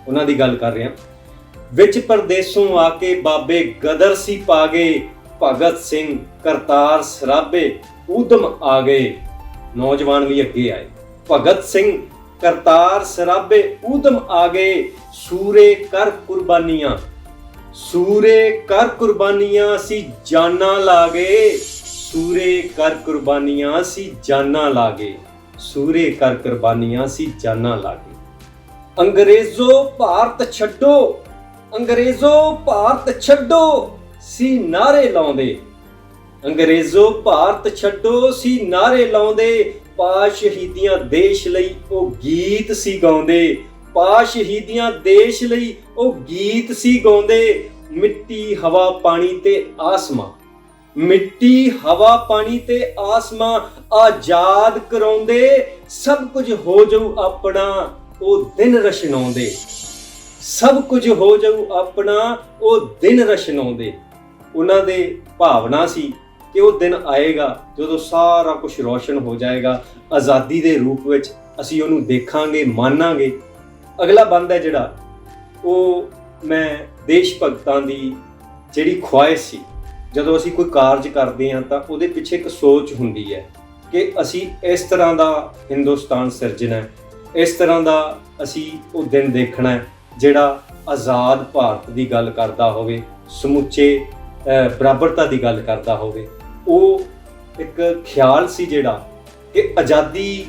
ਉਹਨਾਂ ਦੀ ਗੱਲ ਕਰ ਰਿਹਾ। ਵਿੱਚ ਪਰਦੇਸੋਂ ਆ ਕੇ ਬਾਬੇ ਗਦਰ ਸੀ ਪਾ ਗਏ। ਭਗਤ ਸਿੰਘ ਕਰਤਾਰ ਸਰਾਭੇ ਊਧਮ ਆ ਗਏ। ਨੌਜਵਾਨ ਵੀ ਅੱਗੇ ਆਏ। ਭਗਤ ਸਿੰਘ ਕਰਤਾਰ ਸਰਾਭੇ ਊਧਮ ਆ ਗਏ। ਸੂਰੇ ਕਰ ਕੁਰਬਾਨੀਆਂ, ਸੂਰੇ ਕਰ ਕੁਰਬਾਨੀਆਂ ਅਸੀਂ ਜਾਨਾਂ ਲਾ ਗਏ, ਸੂਰੇ ਕਰ ਕੁਰਬਾਨੀਆਂ ਅਸੀਂ ਜਾਨਾਂ ਲਾ ਗਏ, ਸੂਰੇ ਕਰ ਕੁਰਬਾਨੀਆਂ ਅਸੀਂ ਜਾਨਾਂ ਲਾ ਗਏ। ਅੰਗਰੇਜ਼ੋ ਭਾਰਤ ਛੱਡੋ, ਅੰਗਰੇਜ਼ੋ ਭਾਰਤ ਛੱਡੋ ਸੀ ਨਾਰੇ ਲਾਉਂਦੇ, ਅੰਗਰੇਜ਼ੋ ਭਾਰਤ ਛੱਡੋ ਸੀ ਨਾਰੇ ਲਾਉਂਦੇ, ਪਾ ਸ਼ਹੀਦੀਆਂ ਦੇਸ਼ ਲਈ ਉਹ ਗੀਤ ਸੀ ਗਾਉਂਦੇ, ਪਾ ਸ਼ਹੀਦੀਆਂ ਦੇਸ਼ ਲਈ ਉਹ ਗੀਤ ਸੀ ਗਾਉਂਦੇ। ਮਿੱਟੀ ਹਵਾ ਪਾਣੀ ਤੇ ਆਸਮਾਂ, ਮਿੱਟੀ ਹਵਾ ਪਾਣੀ ਤੇ ਆਸਮਾਂ ਆਜ਼ਾਦ ਕਰਾਉਂਦੇ, ਸਭ ਕੁਝ ਹੋ ਜਾਊ ਆਪਣਾ ਉਹ ਦਿਨ ਰਸ਼ਨਾਉਂਦੇ, ਸਭ ਕੁਝ ਹੋ ਜਾਊ ਆਪਣਾ ਉਹ ਦਿਨ ਰਸ਼ਨਾਉਂਦੇ। ਉਹਨਾਂ ਦੇ ਭਾਵਨਾ ਸੀ ਕਿ ਉਹ ਦਿਨ ਆਏਗਾ ਜਦੋਂ ਸਾਰਾ ਕੁਝ ਰੋਸ਼ਨ ਹੋ ਜਾਏਗਾ, ਆਜ਼ਾਦੀ ਦੇ ਰੂਪ ਵਿੱਚ ਅਸੀਂ ਉਹਨੂੰ ਦੇਖਾਂਗੇ, ਮਾਨਾਂਗੇ। ਅਗਲਾ ਬੰਦ ਹੈ ਜਿਹੜਾ, ਉਹ ਮੈਂ ਦੇਸ਼ ਭਗਤਾਂ ਦੀ ਜਿਹੜੀ ਖੁਆਇਸ਼ ਸੀ, ਜਦੋਂ ਅਸੀਂ ਕੋਈ ਕਾਰਜ ਕਰਦੇ ਹਾਂ ਤਾਂ ਉਹਦੇ ਪਿੱਛੇ ਇੱਕ ਸੋਚ ਹੁੰਦੀ ਹੈ ਕਿ ਅਸੀਂ ਇਸ ਤਰ੍ਹਾਂ ਦਾ ਹਿੰਦੁਸਤਾਨ ਸਿਰਜਣਾ ਹੈ, ਇਸ ਤਰ੍ਹਾਂ ਦਾ ਅਸੀਂ ਉਹ ਦਿਨ ਦੇਖਣਾ ਹੈ ਜਿਹੜਾ ਆਜ਼ਾਦ ਭਾਰਤ ਦੀ ਗੱਲ ਕਰਦਾ ਹੋਵੇ, ਸਮੁੱਚੇ ਬਰਾਬਰਤਾ ਦੀ ਗੱਲ ਕਰਦਾ ਹੋਵੇ। ਉਹ ਇੱਕ ਖਿਆਲ ਸੀ ਜਿਹੜਾ ਕਿ ਆਜ਼ਾਦੀ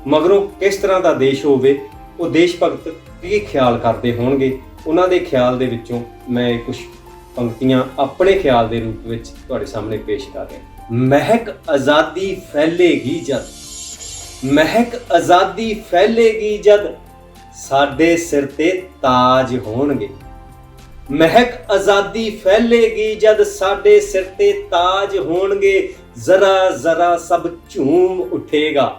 ਮਗਰੋਂ ਕਿਸ ਤਰ੍ਹਾਂ ਦਾ ਦੇਸ਼ ਹੋਵੇ, ਉਹ ਦੇਸ਼ ਭਗਤ ਕੀ ਖਿਆਲ ਕਰਦੇ ਹੋਣਗੇ। ਉਹਨਾਂ ਦੇ ਖਿਆਲ ਦੇ ਵਿੱਚੋਂ ਮੈਂ ਕੁਝ ਪੰਕਤੀਆਂ ਆਪਣੇ ਖਿਆਲ ਦੇ ਰੂਪ ਵਿੱਚ ਤੁਹਾਡੇ ਸਾਹਮਣੇ ਪੇਸ਼ ਕਰ ਰਿਹਾ। ਮਹਿਕ ਆਜ਼ਾਦੀ ਫੈਲੇਗੀ ਜਦ, ਮਹਿਕ ਆਜ਼ਾਦੀ ਫੈਲੇਗੀ ਜਦ ਸਾਡੇ ਸਿਰ ਤੇ ਤਾਜ ਹੋਣਗੇ, ਮਹਿਕ ਆਜ਼ਾਦੀ ਫੈਲੇਗੀ ਜਦ ਸਾਡੇ ਸਿਰ ਤੇ ਤਾਜ ਹੋਣਗੇ। ਜ਼ਰਾ ਜ਼ਰਾ ਸਭ ਝੂਮ ਉੱਠੇਗਾ,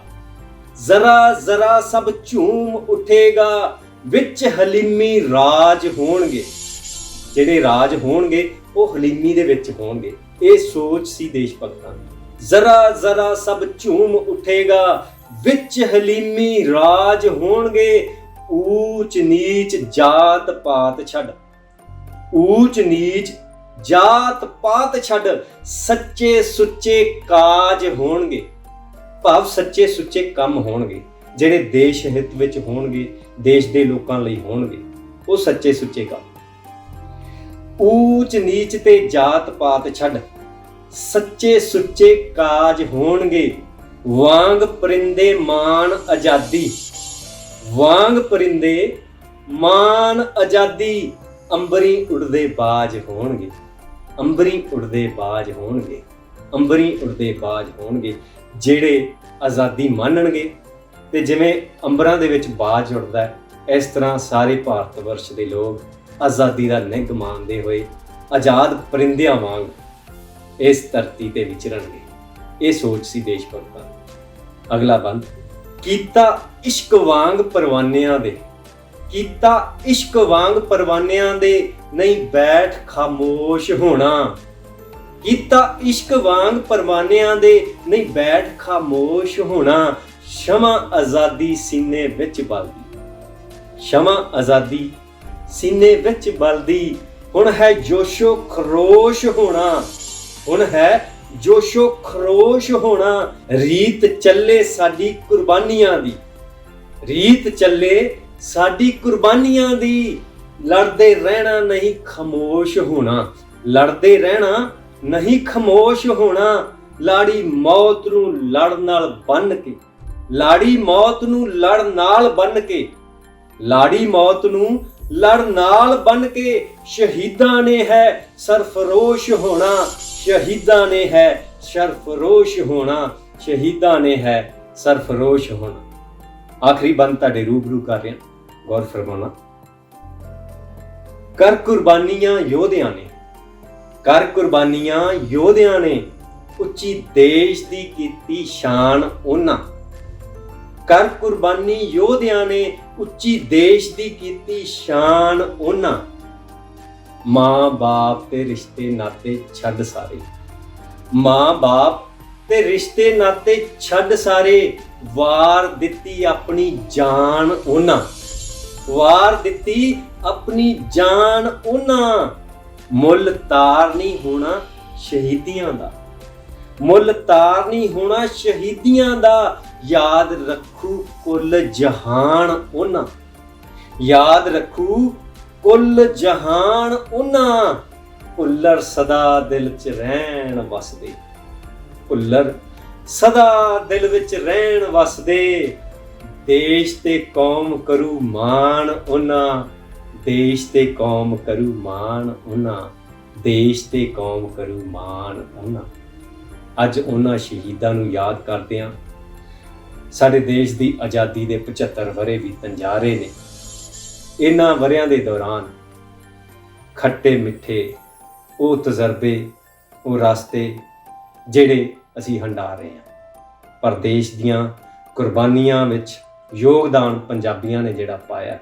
ਜ਼ਰਾ ਜ਼ਰਾ ਸਭ ਝੂਮ ਉੱਠੇਗਾ, ਵਿੱਚ ਹਲੀਮੀ ਰਾਜ ਹੋਣਗੇ, ਜਿਹੜੇ ਰਾਜ ਹੋਣਗੇ ਉਹ ਹਲੀਮੀ ਦੇ ਵਿੱਚ ਹੋਣਗੇ। ਇਹ ਸੋਚ ਸੀ ਦੇਸ਼ ਭਗਤਾਂ ਦੀ। ਜ਼ਰਾ ਜ਼ਰਾ ਸਭ ਝੂਮ ਉੱਠੇਗਾ, ਵਿੱਚ ਹਲੀਮੀ ਰਾਜ ਹੋਣਗੇ। ਊਚ ਨੀਚ ਜਾਤ ਪਾਤ ਛੱਡ, ਊਚ ਨੀਚ ਜਾਤ ਪਾਤ ਛੱਡ, ਸੱਚੇ ਸੁੱਚੇ ਕਾਜ ਹੋਣਗੇ। ਭਾਵ ਸੱਚੇ ਸੁੱਚੇ ਕੰਮ ਹੋਣਗੇ ਜਿਹੜੇ ਦੇਸ਼ ਹਿੱਤ ਵਿੱਚ ਹੋਣਗੇ, ਦੇਸ਼ ਦੇ ਲੋਕਾਂ ਲਈ ਹੋਣਗੇ, ਉਹ ਸੱਚੇ ਸੁੱਚੇ ਕੰਮ। ਊਚ ਨੀਚ ਤੇ ਜਾਤ ਪਾਤ ਛੱਡ, ਸੱਚੇ ਸੁੱਚੇ ਕਾਜ ਹੋਣਗੇ। ਵਾਂਗ ਪਰਿੰਦੇ ਮਾਣ ਆਜ਼ਾਦੀ, ਵਾਂਗ ਪਰਿੰਦੇ ਮਾਣ ਆਜ਼ਾਦੀ, ਅੰਬਰੀ ਉੜਦੇ ਬਾਜ ਹੋਣਗੇ, ਅੰਬਰੀ ਉੜਦੇ ਬਾਜ ਹੋਣਗੇ, ਅੰਬਰੀ ਉੜਦੇ ਬਾਜ ਹੋਣਗੇ। ਜਿਹੜੇ ਆਜ਼ਾਦੀ ਮੰਨਣਗੇ ਤੇ ਜਿਵੇਂ ਅੰਬਰਾਂ ਦੇ ਵਿੱਚ ਬਾਜ ਉੱਡਦਾ ਹੈ, ਇਸ ਤਰ੍ਹਾਂ ਸਾਰੇ ਭਾਰਤ ਵਰਸ਼ ਦੇ ਲੋਕ ਆਜ਼ਾਦੀ ਦਾ ਨਿੱਘ ਮਾਣਦੇ ਹੋਏ ਆਜ਼ਾਦ ਪਰਿੰਦਿਆਂ ਵਾਂਗ ਇਸ ਧਰਤੀ ਤੇ ਵਿਚਰਨਗੇ। ਇਹ ਸੋਚ ਸੀ ਦੇਸ਼ ਭਗਤਾਂ ਦੀ। ਅਗਲਾ ਬੰਦ, ਕੀਤਾ ਇਸ਼ਕ ਵਾਂਗ ਪਰਵਾਨਿਆਂ ਦੇ, ਕੀਤਾ ਇਸ਼ਕ ਵਾਂਗ ਪਰਵਾਨਿਆਂ ਦੇ, ਨਹੀਂ ਬੈਠ ਖਾਮੋਸ਼ ਹੋਣਾ। ਕੀਤਾ ਇਸ਼ਕ ਵਾਂਗ ਪਰਵਾਨਿਆਂ ਦੇ, ਨਹੀਂ ਬੈਠ ਖਾਮੋਸ਼ ਹੋਣਾ। ਸ਼ਮਾ ਆਜ਼ਾਦੀ ਸੀਨੇ ਵਿੱਚ ਬਲਦੀ, ਸ਼ਮਾ ਆਜ਼ਾਦੀ ਸੀਨੇ ਵਿੱਚ ਬਲਦੀ, ਹੁਣ ਹੈ ਜੋਸ਼ੋ ਖਰੋਸ਼ ਹੋਣਾ, ਹੁਣ ਹੈ ਜੋਸ਼ੋ ਖਰੋਸ਼ ਹੋਣਾ। ਰੀਤ ਚੱਲੇ ਸਾਡੀ ਕੁਰਬਾਨੀਆਂ ਦੀ, ਰੀਤ ਚੱਲੇ ਸਾਡੀ ਕੁਰਬਾਨੀਆਂ ਦੀ, ਲੜਦੇ ਰਹਿਣਾ ਨਹੀਂ ਖਾਮੋਸ਼ ਹੋਣਾ, ਲੜਦੇ ਰਹਿਣਾ ਨਹੀਂ ਖਾਮੋਸ਼ ਹੋਣਾ। ਲਾੜੀ ਮੌਤ ਨੂੰ ਲੜ ਨਾਲ ਬੰਨ ਕੇ, ਲਾੜੀ ਮੌਤ ਨੂੰ ਲੜ ਨਾਲ ਬੰਨ ਕੇ, ਲਾੜੀ ਮੌਤ ਨੂੰ ਲੜ ਨਾਲ ਬੰਨ ਕੇ, ਸ਼ਹੀਦਾਂ ਨੇ ਹੈ ਸਰਫਰੋਸ਼ ਹੋਣਾ, ਸ਼ਹੀਦਾਂ ਨੇ ਹੈ ਸਰਫਰੋਸ਼ ਹੋਣਾ, ਸ਼ਹੀਦਾਂ ਨੇ ਹੈ ਸਰਫਰੋਸ਼ ਹੋਣਾ। ਆਖਰੀ ਬੰਦ ਤੁਹਾਡੇ ਰੂਬਰੂ ਕਰ ਰਿਹਾ, ਗੌਰ ਫਰਮਾਉਣਾ। ਕਰ ਕੁਰਬਾਨੀਆਂ ਯੋਧਿਆਂ ਨੇ, ਕਰ ਕੁਰਬਾਨੀਆਂ ਯੋਧਿਆਂ ਨੇ, ਉੱਚੀ ਦੇਸ਼ ਦੀ ਕੀਤੀ ਸ਼ਾਨ ਉਹਨਾਂ। ਕਰ ਕੁਰਬਾਨੀ ਯੋਧਿਆਂ ਨੇ, ਉੱਚੀ ਦੇਸ਼ ਦੀ ਕੀਤੀ ਸ਼ਾਨ ਉਹਨਾਂ। ਮਾਂ ਬਾਪ ਤੇ ਰਿਸ਼ਤੇ ਨਾਤੇ ਛੱਡ ਸਾਰੇ, ਮਾਂ ਬਾਪ ਤੇ ਰਿਸ਼ਤੇ ਨਾਤੇ ਛੱਡ ਸਾਰੇ, ਵਾਰ ਦਿੱਤੀ ਆਪਣੀ ਜਾਨ ਉਹਨਾਂ, ਵਾਰ ਦਿੱਤੀ ਆਪਣੀ ਜਾਨ ਉਹਨਾਂ। ਮੁੱਲ ਤਾਰ ਨਹੀਂ ਹੋਣਾ ਸ਼ਹੀਦੀਆਂ ਦਾ, ਮੁੱਲ ਤਾਰ ਨਹੀਂ ਹੋਣਾ ਸ਼ਹੀਦੀਆਂ ਦਾ। ਯਾਦ ਰੱਖੂ ਕੁੱਲ ਜਹਾਨ ਉਹਨਾਂ, ਯਾਦ ਰੱਖੂ ਕੁੱਲ ਜਹਾਨ ਉਹਨਾਂ, ਭੁੱਲਰ ਸਦਾ ਦਿਲ 'ਚ ਰਹਿਣ ਵਸਦੇ। ਭੁੱਲਰ ਸਦਾ ਦਿਲ ਵਿੱਚ ਰਹਿਣ ਵਸਦੇ। ਦੇਸ਼ ਤੇ ਕੌਮ ਕਰੂ ਮਾਣ ਉਹਨਾਂ, ਦੇਸ਼ ਤੇ ਕੌਮ ਕਰੂ ਮਾਣ ਉਹਨਾਂ, ਦੇਸ਼ ਤੇ ਕੌਮ ਕਰੂ ਮਾਣ ਉਹਨਾਂ। ਅੱਜ ਉਹਨਾਂ ਸ਼ਹੀਦਾਂ ਨੂੰ ਯਾਦ ਕਰਦੇ ਹਾਂ। ਸਾਡੇ ਦੇਸ਼ ਦੀ ਆਜ਼ਾਦੀ ਦੇ 75 ਵਰ੍ਹੇ ਬੀਤਣ ਜਾ ਰਹੇ ਨੇ। ਇਹਨਾਂ ਵਰ੍ਹਿਆਂ ਦੇ ਦੌਰਾਨ ਖੱਟੇ ਮਿੱਠੇ ਉਹ ਤਜਰਬੇ, ਉਹ ਰਸਤੇ ਜਿਹੜੇ ਅਸੀਂ ਹੰਢਾ ਰਹੇ ਹਾਂ, ਪਰ ਦੇਸ਼ ਦੀਆਂ ਕੁਰਬਾਨੀਆਂ ਵਿੱਚ ਯੋਗਦਾਨ ਪੰਜਾਬੀਆਂ ਨੇ ਜਿਹੜਾ ਪਾਇਆ,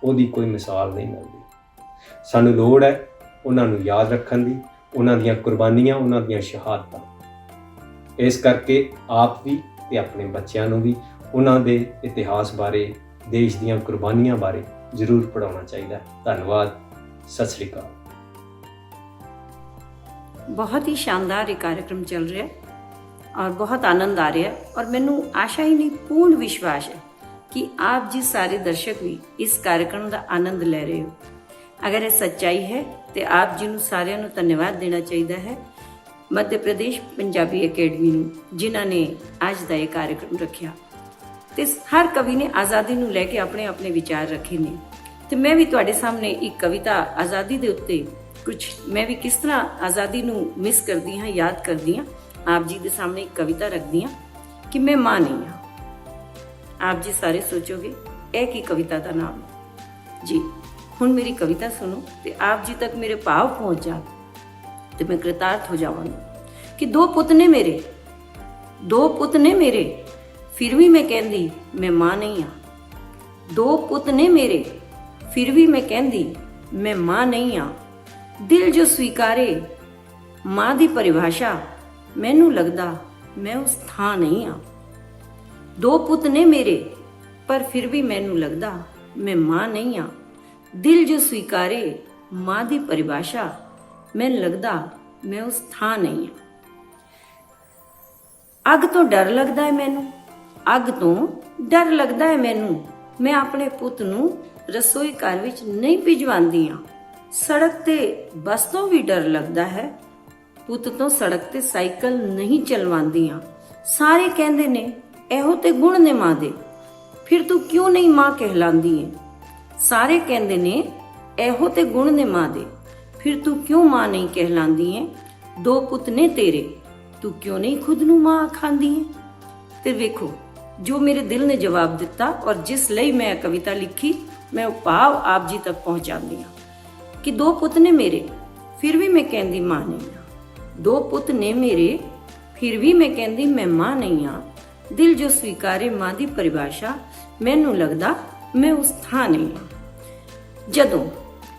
ਉਹਦੀ ਕੋਈ ਮਿਸਾਲ ਨਹੀਂ ਮਿਲਦੀ। ਸਾਨੂੰ ਲੋੜ ਹੈ ਉਹਨਾਂ ਨੂੰ ਯਾਦ ਰੱਖਣ ਦੀ, ਉਹਨਾਂ ਦੀਆਂ ਕੁਰਬਾਨੀਆਂ, ਉਹਨਾਂ ਦੀਆਂ ਸ਼ਹਾਦਤਾਂ। ਇਸ ਕਰਕੇ ਆਪ ਵੀ ਤੇ ਆਪਣੇ ਬੱਚਿਆਂ ਨੂੰ ਵੀ ਉਹਨਾਂ ਦੇ ਇਤਿਹਾਸ ਬਾਰੇ, ਦੇਸ਼ ਦੀਆਂ ਕੁਰਬਾਨੀਆਂ ਬਾਰੇ ਜ਼ਰੂਰ ਪੜ੍ਹਾਉਣਾ ਚਾਹੀਦਾ। ਧੰਨਵਾਦ। ਸਤਿ ਸ੍ਰੀ ਅਕਾਲ। ਬਹੁਤ ਹੀ ਸ਼ਾਨਦਾਰ ਇਹ ਕਾਰਜਕ੍ਰਮ ਚੱਲ ਰਿਹਾ ਹੈ ਔਰ ਬਹੁਤ ਆਨੰਦ ਆ ਰਿਹਾ ਹੈ ਔਰ ਮੈਨੂੰ ਆਸ਼ਾ ਹੀ ਨਹੀਂ, ਪੂर्ण ਵਿਸ਼ਵਾਸ ਹੈ ਕਿ ਆਪ ਜੀ ਸਾਰੇ ਦਰਸ਼ਕ ਵੀ ਇਸ ਕਾਰਜਕ੍ਰਮ ਦਾ ਆਨੰਦ ਲੈ ਰਹੇ ਹੋ। ਅਗਰ ਇਹ ਸੱਚਾਈ ਹੈ ਤੇ ਆਪ ਜੀ ਨੂੰ ਸਾਰਿਆਂ ਨੂੰ ਧੰਨਵਾਦ ਦੇਣਾ ਚਾਹੀਦਾ ਹੈ, ਮੱਧ ਪ੍ਰਦੇਸ਼ ਪੰਜਾਬੀ ਅਕੈਡਮੀ ਨੂੰ, ਜਿਨ੍ਹਾਂ ਨੇ ਅੱਜ ਦਾ ਇਹ ਕਾਰਜਕ੍ਰਮ ਰੱਖਿਆ। ਤੇ ਹਰ ਕਵੀ ਨੇ ਆਜ਼ਾਦੀ ਨੂੰ ਲੈ ਕੇ ਆਪਣੇ ਆਪਣੇ ਵਿਚਾਰ ਰੱਖੇ ਨੇ ਤੇ ਮੈਂ ਵੀ ਤੁਹਾਡੇ ਸਾਹਮਣੇ ਇੱਕ ਕਵਿਤਾ ਆਜ਼ਾਦੀ ਦੇ ਉੱਤੇ ਕੁਝ, ਮੈਂ ਵੀ ਕਿਸ ਤਰ੍ਹਾਂ ਆਜ਼ਾਦੀ ਨੂੰ ਮਿਸ ਕਰਦੀ ਹਾਂ, ਯਾਦ ਕਰਦੀ ਹਾਂ, ਆਪ ਜੀ ਦੇ ਸਾਹਮਣੇ ਇੱਕ ਕਵਿਤਾ ਰੱਖਦੀ ਹਾਂ ਕਿ ਮੈਂ ਮਾਂ ਨਹੀਂ ਹਾਂ। ਆਪ ਜੀ ਸਾਰੇ ਸੋਚੋਗੇ ਇਹ ਕੀ ਕਵਿਤਾ ਦਾ ਨਾਮ ਹੈ ਜੀ। ਹੁਣ ਮੇਰੀ ਕਵਿਤਾ ਸੁਣੋ ਤੇ ਆਪ ਜੀ ਤੱਕ ਮੇਰੇ ਭਾਵ ਪਹੁੰਚ ਜਾਣ ਤੇ ਮੈਂ ਕ੍ਰਿਤਾਰਥ ਹੋ ਜਾਵਾਂਗੀ ਕਿ ਦੋ ਪੁੱਤ ਨੇ ਮੇਰੇ, ਦੋ ਪੁੱਤ ਨੇ ਮੇਰੇ, ਫਿਰ ਵੀ ਮੈਂ ਕਹਿੰਦੀ ਮੈਂ ਮਾਂ ਨਹੀਂ ਹਾਂ। ਦੋ ਪੁੱਤ ਨੇ ਮੇਰੇ, ਫਿਰ ਵੀ ਮੈਂ ਕਹਿੰਦੀ ਮੈਂ ਮਾਂ ਨਹੀਂ ਹਾਂ। ਦਿਲ ਜੋ ਸਵੀਕਾਰੇ ਮਾਂ ਦੀ ਪਰਿਭਾਸ਼ਾ, ਮੈਨੂੰ ਲੱਗਦਾ ਮੈਂ ਉਸ ਥਾਂ ਨਹੀਂ ਹਾਂ। ਦੋ ਪੁੱਤ ਨੇ ਮੇਰੇ, ਪਰ ਫਿਰ ਵੀ ਮੈਨੂੰ ਲੱਗਦਾ ਮੈਂ ਮਾਂ ਨਹੀਂ ਹਾਂ। ਦਿਲ ਜੋ ਸਵੀਕਾਰੇ ਮਾਂ ਦੀ ਪਰਿਭਾਸ਼ਾ, ਮੈਨੂੰ ਲੱਗਦਾ ਮੈਂ ਉਸ ਥਾਂ ਨਹੀਂ ਹਾਂ। ਅੱਗ ਤੋਂ ਡਰ ਲੱਗਦਾ ਹੈ ਮੈਨੂੰ, ਅੱਗ ਤੋਂ ਡਰ ਲੱਗਦਾ ਹੈ ਮੈਨੂੰ। ਮੈਂ ਆਪਣੇ ਪੁੱਤ ਨੂੰ ਰਸੋਈ ਘਰ ਵਿੱਚ ਨਹੀਂ ਭਿਜਵਾਉਂਦੀ ਹਾਂ। ਸੜਕ ਤੇ ਬੱਸ ਤੋਂ ਵੀ ਡਰ ਲੱਗਦਾ ਹੈ, ਪੁੱਤ ਤੋਂ ਸੜਕ ਤੇ ਸਾਈਕਲ ਨਹੀਂ ਚਲਵਾਉਂਦੀ ਹਾਂ। ਸਾਰੇ ਕਹਿੰਦੇ ਨੇ ਇਹੋ ਤੇ ਗੁਣ ਨੇ ਮਾਂ ਦੇ, ਫਿਰ ਤੂੰ ਕਿਉਂ ਨਹੀਂ ਮਾਂ ਕਹਿਲਾਂਦੀ ਹੈ। ਸਾਰੇ ਕਹਿੰਦੇ ਨੇ ਇਹੋ ਤੇ ਗੁਣ ਨੇ ਮਾਂ ਦੇ, ਫਿਰ ਤੂੰ ਕਿਉਂ ਮਾਂ ਨਹੀਂ ਕਹਿਲਾਂਦੀ ਹੈ। ਦੋ ਪੁੱਤ ਨੇ ਤੇਰੇ, ਤੂੰ ਕਿਉਂ ਨਹੀਂ ਖੁਦ ਨੂੰ ਮਾਂ ਆਖਾਂਦੀ ਹੈ। ਤੇ ਵੇਖੋ ਜੋ ਮੇਰੇ ਦਿਲ ਨੇ ਜਵਾਬ ਦਿੱਤਾ ਔਰ ਜਿਸ ਲਈ ਮੈਂ ਕਵਿਤਾ ਲਿਖੀ, ਮੈਂ ਉਹ ਭਾਵ ਆਪ ਜੀ ਤੱਕ ਪਹੁੰਚਾਉਂਦੀ ਹਾਂ ਕਿ ਦੋ ਪੁੱਤ ਨੇ ਮੇਰੇ, ਫਿਰ ਵੀ ਮੈਂ ਕਹਿੰਦੀ ਮਾਂ ਨਹੀਂ ਹਾਂ। ਦੋ ਪੁੱਤ ਨੇ ਮੇਰੇ, ਫਿਰ ਵੀ ਮੈਂ ਕਹਿੰਦੀ ਮੈਂ ਮਾਂ ਨਹੀਂ ਹਾਂ। ਦਿਲ ਜੋ ਸਵੀਕਾਰੇ ਮਾਂ ਦੀ ਪਰਿਭਾਸ਼ਾ, ਮੈਨੂੰ ਲੱਗਦਾ ਮੈਂ ਉਸ ਥਾਂ ਨਹੀਂ ਹਾਂ। ਜਦੋਂ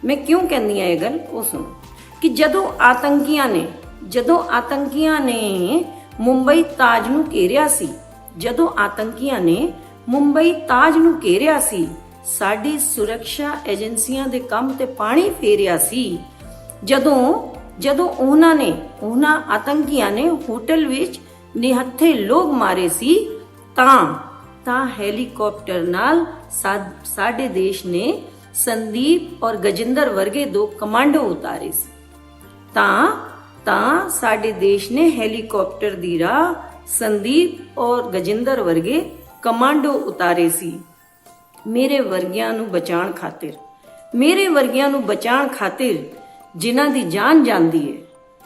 ਮੈਂ ਕਿਉਂ ਕਹਿੰਦੀ ਆ ਇਹ ਗੱਲ, ਉਹ ਸੁਣੋ ਕਿ ਜਦੋਂ ਆਤੰਕੀਆਂ ਨੇ ਮੁੰਬਈ ਤਾਜ ਨੂੰ ਘੇਰਿਆ ਸੀ, ਜਦੋਂ ਆਤੰਕੀਆਂ ਨੇ ਮੁੰਬਈ ਤਾਜ ਨੂੰ ਘੇਰਿਆ ਸੀ, ਸਾਡੀ ਸੁਰੱਖਿਆ ਏਜੰਸੀਆਂ ਦੇ ਕੰਮ ਤੇ ਪਾਣੀ ਫੇਰਿਆ ਸੀ। ਜਦੋਂ ਉਹਨਾਂ ਆਤੰਕੀਆਂ ਨੇ ਹੋਟਲ ਵਿੱਚ ਨਿਹੱਥੇ ਲੋਕ ਮਾਰੇ ਸੀ, ਤਾਂ ਹੈਲੀਕਾਪਟਰ ਨਾਲ ਸਾਡੇ ਦੇਸ਼ ਨੇ ਸੰਦੀਪ ਔਰ ਗਜਿੰਦਰ ਵਰਗੇ ਦੋ ਕਮਾਂਡੋ ਉਤਾਰੇ ਸੀ। ਤਾਂ ਸਾਡੇ ਦੇਸ਼ ਨੇ ਹੈਲੀਕਾਪਟਰ ਦੀ ਰਾਹ ਸੰਦੀਪ ਔਰ ਗਜਿੰਦਰ ਵਰਗੇ ਕਮਾਂਡੋ ਉਤਾਰੇ ਸੀ। ਮੇਰੇ ਵਰਗਿਆਂ ਨੂੰ ਬਚਾਉਣ ਖਾਤਰ ਜਿਨ੍ਹਾਂ ਦੀ ਜਾਨ ਜਾਂਦੀ ਹੈ,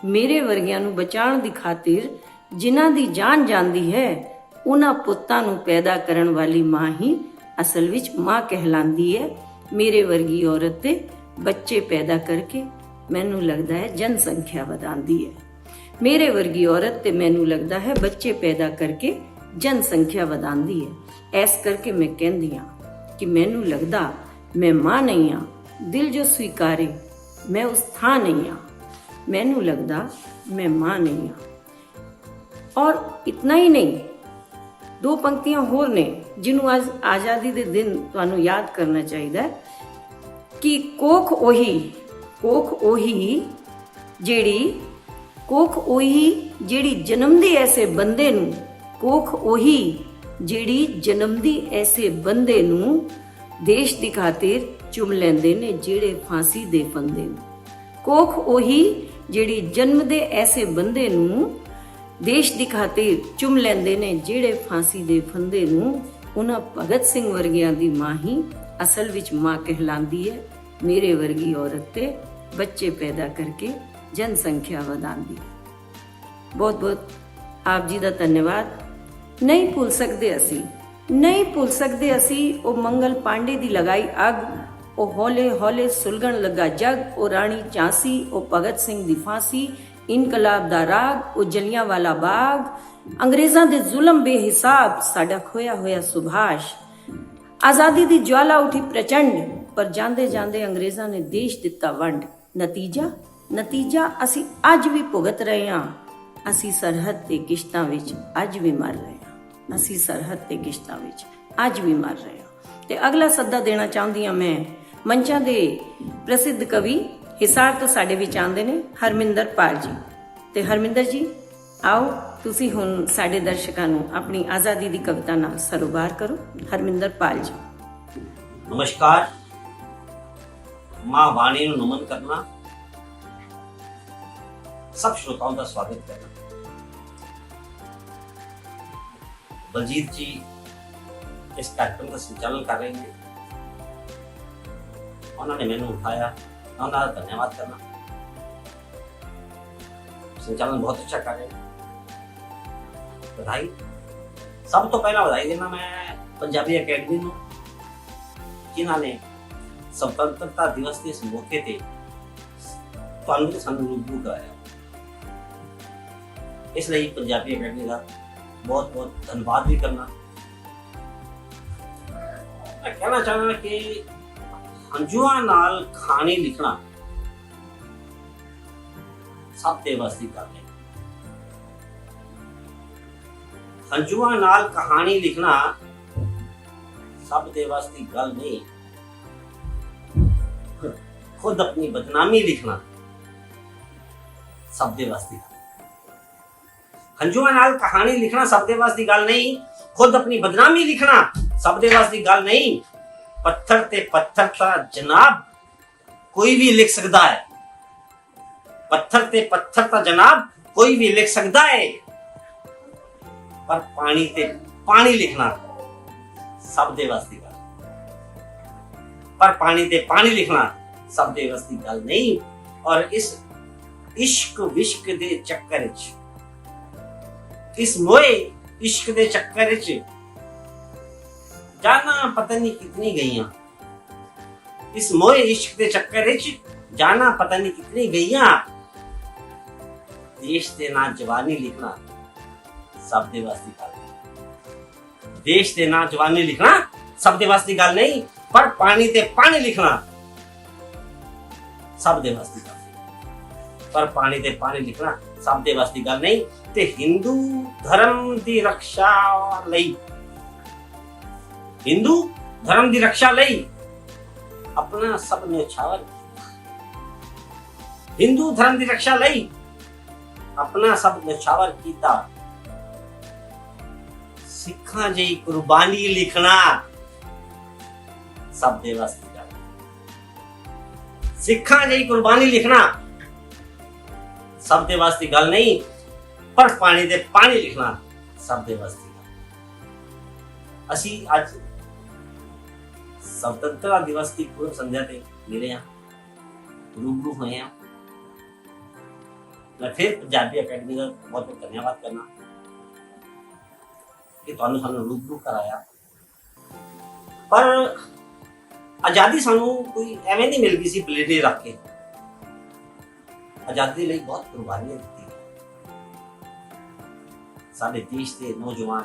ਮੇਰੇ ਵਰਗਿਆਂ ਨੂੰ ਬਚਾਉਣ ਦੀ ਖਾਤਰ ਜਿਨ੍ਹਾਂ ਦੀ ਜਾਨ ਜਾਂਦੀ ਹੈ, ਉਹਨਾਂ ਪੁੱਤਾਂ ਨੂੰ ਪੈਦਾ ਕਰਨ ਵਾਲੀ ਮਾਂ ਹੀ ਅਸਲ ਵਿੱਚ ਮਾਂ ਕਹਿਲਾਂਦੀ ਹੈ। ਮੇਰੇ ਵਰਗੀ ਔਰਤ ਤੇ ਬੱਚੇ ਪੈਦਾ ਕਰਕੇ ਮੈਨੂੰ ਲੱਗਦਾ ਹੈ ਜਨਸੰਖਿਆ ਵਧਾਉਂਦੀ ਹੈ। ਮੇਰੇ ਵਰਗੀ ਔਰਤ ਤੇ ਮੈਨੂੰ ਲੱਗਦਾ ਹੈ ਬੱਚੇ ਪੈਦਾ ਕਰਕੇ ਜਨਸੰਖਿਆ ਵਧਾਉਂਦੀ ਹੈ। ਇਸ ਕਰਕੇ ਮੈਂ ਕਹਿੰਦੀ ਹਾਂ ਕਿ ਮੈਨੂੰ ਲੱਗਦਾ ਮੈਂ ਮਾਂ ਨਹੀਂ ਹਾਂ। ਦਿਲ ਜੋ ਸਵੀਕਾਰੇ ਮੈਂ ਉਸ ਥਾਂ ਨਹੀਂ ਹਾਂ। ਮੈਨੂੰ ਲੱਗਦਾ ਮੈਂ ਮਾਂ ਨਹੀਂ ਹਾਂ। ਔਰ ਇਤਨਾ ਹੀ ਨਹੀਂ, ਦੋ ਪੰਕਤੀਆਂ ਹੋਰ ਨੇ ਜਿਹਨੂੰ ਅੱਜ ਆਜ਼ਾਦੀ ਦੇ ਦਿਨ ਤੁਹਾਨੂੰ ਯਾਦ ਕਰਨਾ ਚਾਹੀਦਾ ਹੈ ਕਿ ਕੋਖ ਉਹੀ ਜਿਹੜੀ ਜਨਮਦੀ ਐਸੇ ਬੰਦੇ ਨੂੰ, ਕੋਖ ਉਹੀ ਜਿਹੜੀ ਜਨਮਦੀ ਐਸੇ ਬੰਦੇ ਨੂੰ ਦੇਸ਼ ਦੀ ਖਾਤਰ ਚੁੰਮ ਲੈਂਦੇ ਨੇ ਜਿਹੜੇ ਫਾਂਸੀ ਦੇ ਫੰਦੇ ਨੂੰ। ਕੋਖ ਉਹੀ ਜਿਹੜੀ ਜਨਮਦੇ ਐਸੇ ਬੰਦੇ ਨੂੰ, ਦੇਸ਼ ਦੀ ਖਾਤਰ ਚੁੰਮ ਲੈਂਦੇ ਨੇ ਜਿਹੜੇ ਫਾਂਸੀ ਦੇ ਫੰਦੇ ਨੂੰ। ਉਹਨਾਂ ਭਗਤ ਸਿੰਘ ਵਰਗਿਆਂ ਦੀ ਮਾਂ ਹੀ ਅਸਲ ਵਿੱਚ ਮਾਂ ਕਹਿਲਾਂਦੀ ਹੈ। ਮੇਰੇ ਵਰਗੀ ਔਰਤ ਤੇ ਬੱਚੇ ਪੈਦਾ ਕਰਕੇ ਜਨਸੰਖਿਆ ਵਧਾਉਂਦੀ ਹੈ। ਬਹੁਤ ਬਹੁਤ ਆਪ ਜੀ ਦਾ ਧੰਨਵਾਦ। ਨਹੀਂ ਭੁੱਲ ਸਕਦੇ ਅਸੀਂ, ਨਹੀਂ ਭੁੱਲ ਸਕਦੇ ਅਸੀਂ ਉਹ ਮੰਗਲ ਪਾਂਡੇ ਦੀ ਲਗਾਈ ਅੱਗ, ਉਹ ਹੌਲੇ ਹੌਲੇ ਸੁਲਗਣ ਲੱਗਾ ਜਗ, ਉਹ ਰਾਣੀ ਝਾਂਸੀ, ਉਹ ਭਗਤ ਸਿੰਘ ਦੀ ਫਾਂਸੀ, ਇਨਕਲਾਬ ਦਾ ਰਾਗ, ਉਹ ਜਲਿਆਂਵਾਲਾ ਬਾਗ, ਅੰਗਰੇਜ਼ਾਂ ਦੇ ਜ਼ੁਲਮ ਬੇਹਿਸਾਬ, ਸਾਡਾ ਖੋਇਆ ਹੋਇਆ ਸੁਭਾਸ਼। ਆਜ਼ਾਦੀ ਦੀ ਜਵਾਲਾ ਉੱਠੀ ਪ੍ਰਚੰਡ, ਪਰ ਜਾਂਦੇ ਜਾਂਦੇ ਅੰਗਰੇਜ਼ਾਂ ਨੇ ਦੇਸ਼ ਦਿੱਤਾ ਵੰਡ। ਨਤੀਜਾ ਅਸੀਂ ਅੱਜ ਵੀ ਭੁਗਤ ਰਹੇ ਹਾਂ। ਅਸੀਂ ਸਰਹੱਦ ਤੇ ਕਿਸ਼ਤਾਂ ਵਿੱਚ ਅੱਜ ਵੀ ਮਰ ਰਹੇ ਹਾਂ। ਅਸੀਂ ਸਰਹੱਦ ਤੇ ਕਿਸ਼ਤਾਂ ਵਿੱਚ ਅੱਜ ਵੀ ਮਰ ਰਹੇ ਹਾਂ। ਤੇ ਅਗਲਾ ਸੱਦਾ ਦੇਣਾ ਚਾਹੁੰਦੀ ਹਾਂ ਮੈਂ ਮੰਚਾਂ ਦੇ ਪ੍ਰਸਿੱਧ ਕਵੀ ਹਿਸਾਰ ਤੋਂ ਸਾਡੇ ਵਿੱਚ ਆਉਂਦੇ ਨੇ ਹਰਮਿੰਦਰ ਪਾਲ ਜੀ। ਤੇ ਹਰਮਿੰਦਰ ਜੀ ਆਓ ਤੁਸੀਂ ਹੁਣ ਸਾਡੇ ਦਰਸ਼ਕਾਂ ਨੂੰ ਆਪਣੀ ਆਜ਼ਾਦੀ ਦੀ ਕਵਿਤਾ ਨਾਲ ਸਰੋਬਾਰ ਕਰੋ। ਹਰਮਿੰਦਰ ਪਾਲ ਜੀ। नमस्कार। मां वाणी ਨੂੰ ਨਮਨ ਕਰਨਾ, ਸਭ श्रोताओं ਦਾ ਸਵਾਗਤ ਕਰਨਾ। बलजीत जी इस कार्यक्रम का संचालन कर रहे हैं, उन्होंने मैंने उठाया, उन्होंने धन्यवाद करना। संचालन बहुत अच्छा कर रहे हैं, बधाई। सब तो पहला बधाई देना मैं पंजाबी अकेडमी ਨੂੰ, ਜਿਨ੍ਹਾਂ ਨੇ ਸੁਤੰਤਰਤਾ ਦਿਵਸ ਦੇ ਇਸ ਮੌਕੇ ਤੇ ਤੁਹਾਨੂੰ ਤੇ ਸਾਨੂੰ ਰੂਬਰੂ ਕਰਾਇਆ। ਇਸ ਲਈ ਪੰਜਾਬੀ ਅਕੈਡਮੀ ਦਾ ਬਹੁਤ ਬਹੁਤ ਧੰਨਵਾਦ ਵੀ ਕਰਨਾ। ਮੈਂ ਕਹਿਣਾ ਚਾਹੁੰਦਾ ਕਿ ਹੰਝੂਆਂ ਨਾਲ ਕਹਾਣੀ ਲਿਖਣਾ ਸਭ ਦੇ ਵੱਸ ਦੀ ਗੱਲ ਹੈ। ਹੰਝੂਆਂ ਨਾਲ ਕਹਾਣੀ ਲਿਖਣਾ सब दे वास की गल नहीं, खुद अपनी बदनामी लिखना सब दे वास की गल। हंझूआं नाल कहानी लिखना सब दे वास की गल नहीं, खुद अपनी बदनामी लिखना सब दे वास की गल नहीं। पत्थर ते पत्थर ता जनाब कोई भी लिख सकता है, पत्थर ते पत्थर ता जनाब कोई भी लिख सकता है, पर पानी ते पानी लिखना सब दे वस दी गल। पर पानी ते पानी लिखना सब दे वस दी गल नहीं। और इस इश्क विश्क दे चक्कर च, इस मोए इश्क दे चक्कर च जाना पता नहीं कितनी गईयां, इस मोए इश्क दे चक्कर च जाना पता नहीं कितनी गईयां। देश दे ना जवानी लिखना सब दे वस दी गल, देश दे ना जवानी लिखना सब दे वास्ते गल नहीं, पर पानी ते पानी लिखना सब दे वास्ते गल, पर पानी ते पानी लिखना सब दे वास्ते गल नहीं। ते हिंदू धर्म दी रक्षा लई, हिंदू धर्म दी रक्षा लई अपना सब न्यौछावर, हिंदू धर्म दी रक्षा लई अपना सब न्यौछावर कीता। सिखा जी कुर्बानी लिखना सब दे वास्ते गल, सिखा जी कुर्बानी लिखना सब दे वास्ते गल नहीं, पर पानी दे पानी लिखना सब दे वास्ते गल। असी अज स्वतंत्रता दिवस की पूर्व संध्या ते मिले हैं, रूबरू हुए हैं। मैं फिर पंजाबी अकेडमी का बहुत बहुत धन्यवाद करना कि ਤੁਹਾਨੂੰ ਸਾਨੂੰ ਰੂਬਰੂ ਕਰਾਇਆ। ਪਰ ਆਜ਼ਾਦੀ ਸਾਨੂੰ ਕੋਈ ਐਵੇਂ ਨਹੀਂ ਮਿਲ ਗਈ ਸੀ ਪਲੇਟੇ ਰੱਖ ਕੇ। ਆਜ਼ਾਦੀ ਲਈ ਬਹੁਤ ਕੁਰਬਾਨੀਆਂ ਦਿੱਤੀਆਂ। ਸਾਡੇ ਦੇਸ਼ ਦੇ ਨੌਜਵਾਨ,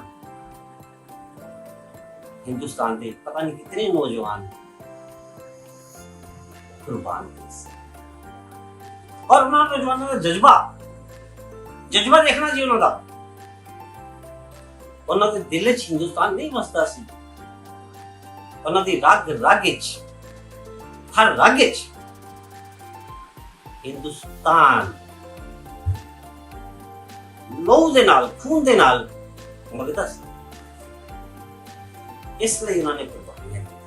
ਹਿੰਦੁਸਤਾਨ ਦੇ ਪਤਾ ਨਹੀਂ ਕਿਤਨੇ ਨੌਜਵਾਨ ਕੁਰਬਾਨ ਹੋਏ। ਔਰ ਉਹਨਾਂ ਨੌਜਵਾਨਾਂ ਦਾ ਜਜ਼ਬਾ ਦੇਖਣਾ ਜੀ ਉਹਨਾਂ ਦਾ। ਉਹਨਾਂ ਦੇ ਦਿਲ 'ਚ ਹਿੰਦੁਸਤਾਨ ਨਹੀਂ ਵਸਦਾ ਸੀ, ਉਹਨਾਂ ਦੀ ਰਗ 'ਚ, ਹਰ ਰਗ 'ਚ ਹਿੰਦੁਸਤਾਨ ਲਹੂ ਦੇ ਨਾਲ, ਖੂਨ ਦੇ ਨਾਲ ਵਗਦਾ ਸੀ। ਇਸ ਲਈ ਉਹਨਾਂ ਨੇ ਕੁਰਬਾਨੀਆਂ ਦਿੱਤੀਆਂ।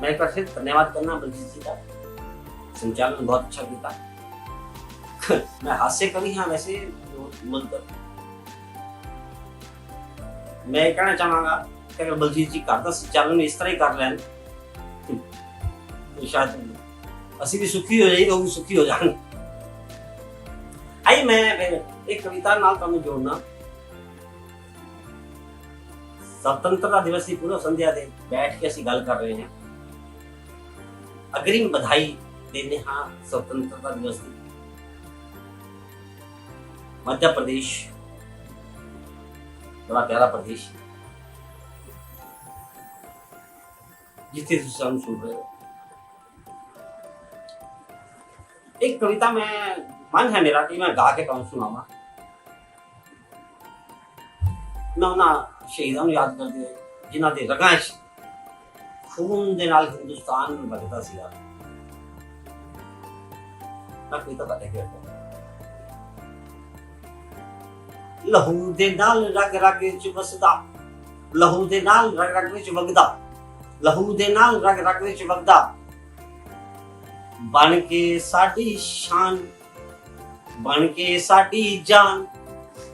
मैं एक बार फिर धन्यवाद करना बलजीत जी का, संचालन बहुत अच्छा किया। मैं हास्य करी हाँ वैसे मतलब मैं ये कहना चाहांगा कि अगर बलजीत जी घर का संचालन इस तरह ही कर लें तो शायद असी भी सुखी हो जाए, वो भी सुखी हो जाए। आई मैं फिर एक कविता नाल तुहानूं जोड़ना। स्वतंत्रता दिवस की पूर्व संध्या ते बैठ के असी गल कर रहे हैं। अग्रिम बधाई देने हाँ स्वतंत्रता दिवस की। मध्य प्रदेश बड़ा प्यारा प्रदेश जिथे तुम सुन रहे हो। एक कविता में मन है मेरा कि मैं गा के तुहानूं सुनावा। मैं उन्हां शहीदां नूं याद करदे होए जिन्हां दे रगां 'च खून दे नाल हिंदुस्तान वगदा सीगा। मैं कविता गा के लहू दे नाल रग रग विच वसदा, लहू दे नाल रग रग विच वगदा, लहू दे नाल रग रग विच वगदा, बन के साडी शान, बन के साडी जान,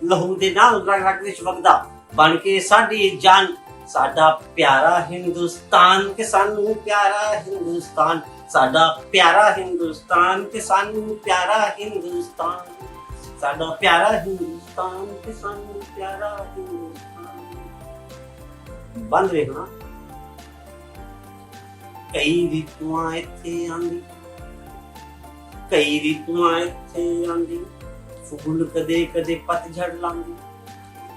लहू दे नाल रग रग विच वगदा, बन के साडी जान, साडा प्यारा हिंदुस्तान के सानू प्यारा हिंदुस्तान, साडा प्यारा हिंदुस्तान के सानू प्यारा हिंदुस्तान, साडा प्यारा हिंदुस्तान के सानू प्यारा हिंदुस्तान। बंद देखना कई ऋतुआं इत्थे आंदी, कई ऋतुआं इत्थे आंदी, फूल कदे कदे पतझड़ लांदी,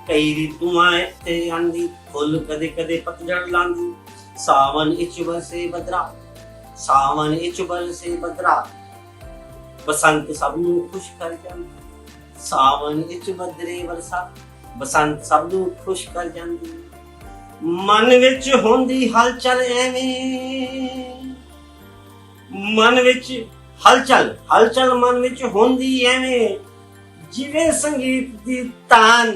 कई ऋतुआं इत्थे आंदी, फुल कदे कदे पतझड़ लांदी, सावन इच बरसे बदरा, सावन इच बरसे बदरा, बसंत सबनू खुश कर जांदी, सावन इच बदरे वरसा, बसंत सबनू खुश कर जांदी, मन विच होंदी हलचल एवें, मन विच हलचल हलचल मन विच होंदी एवें, जिवें संगीत दी तान,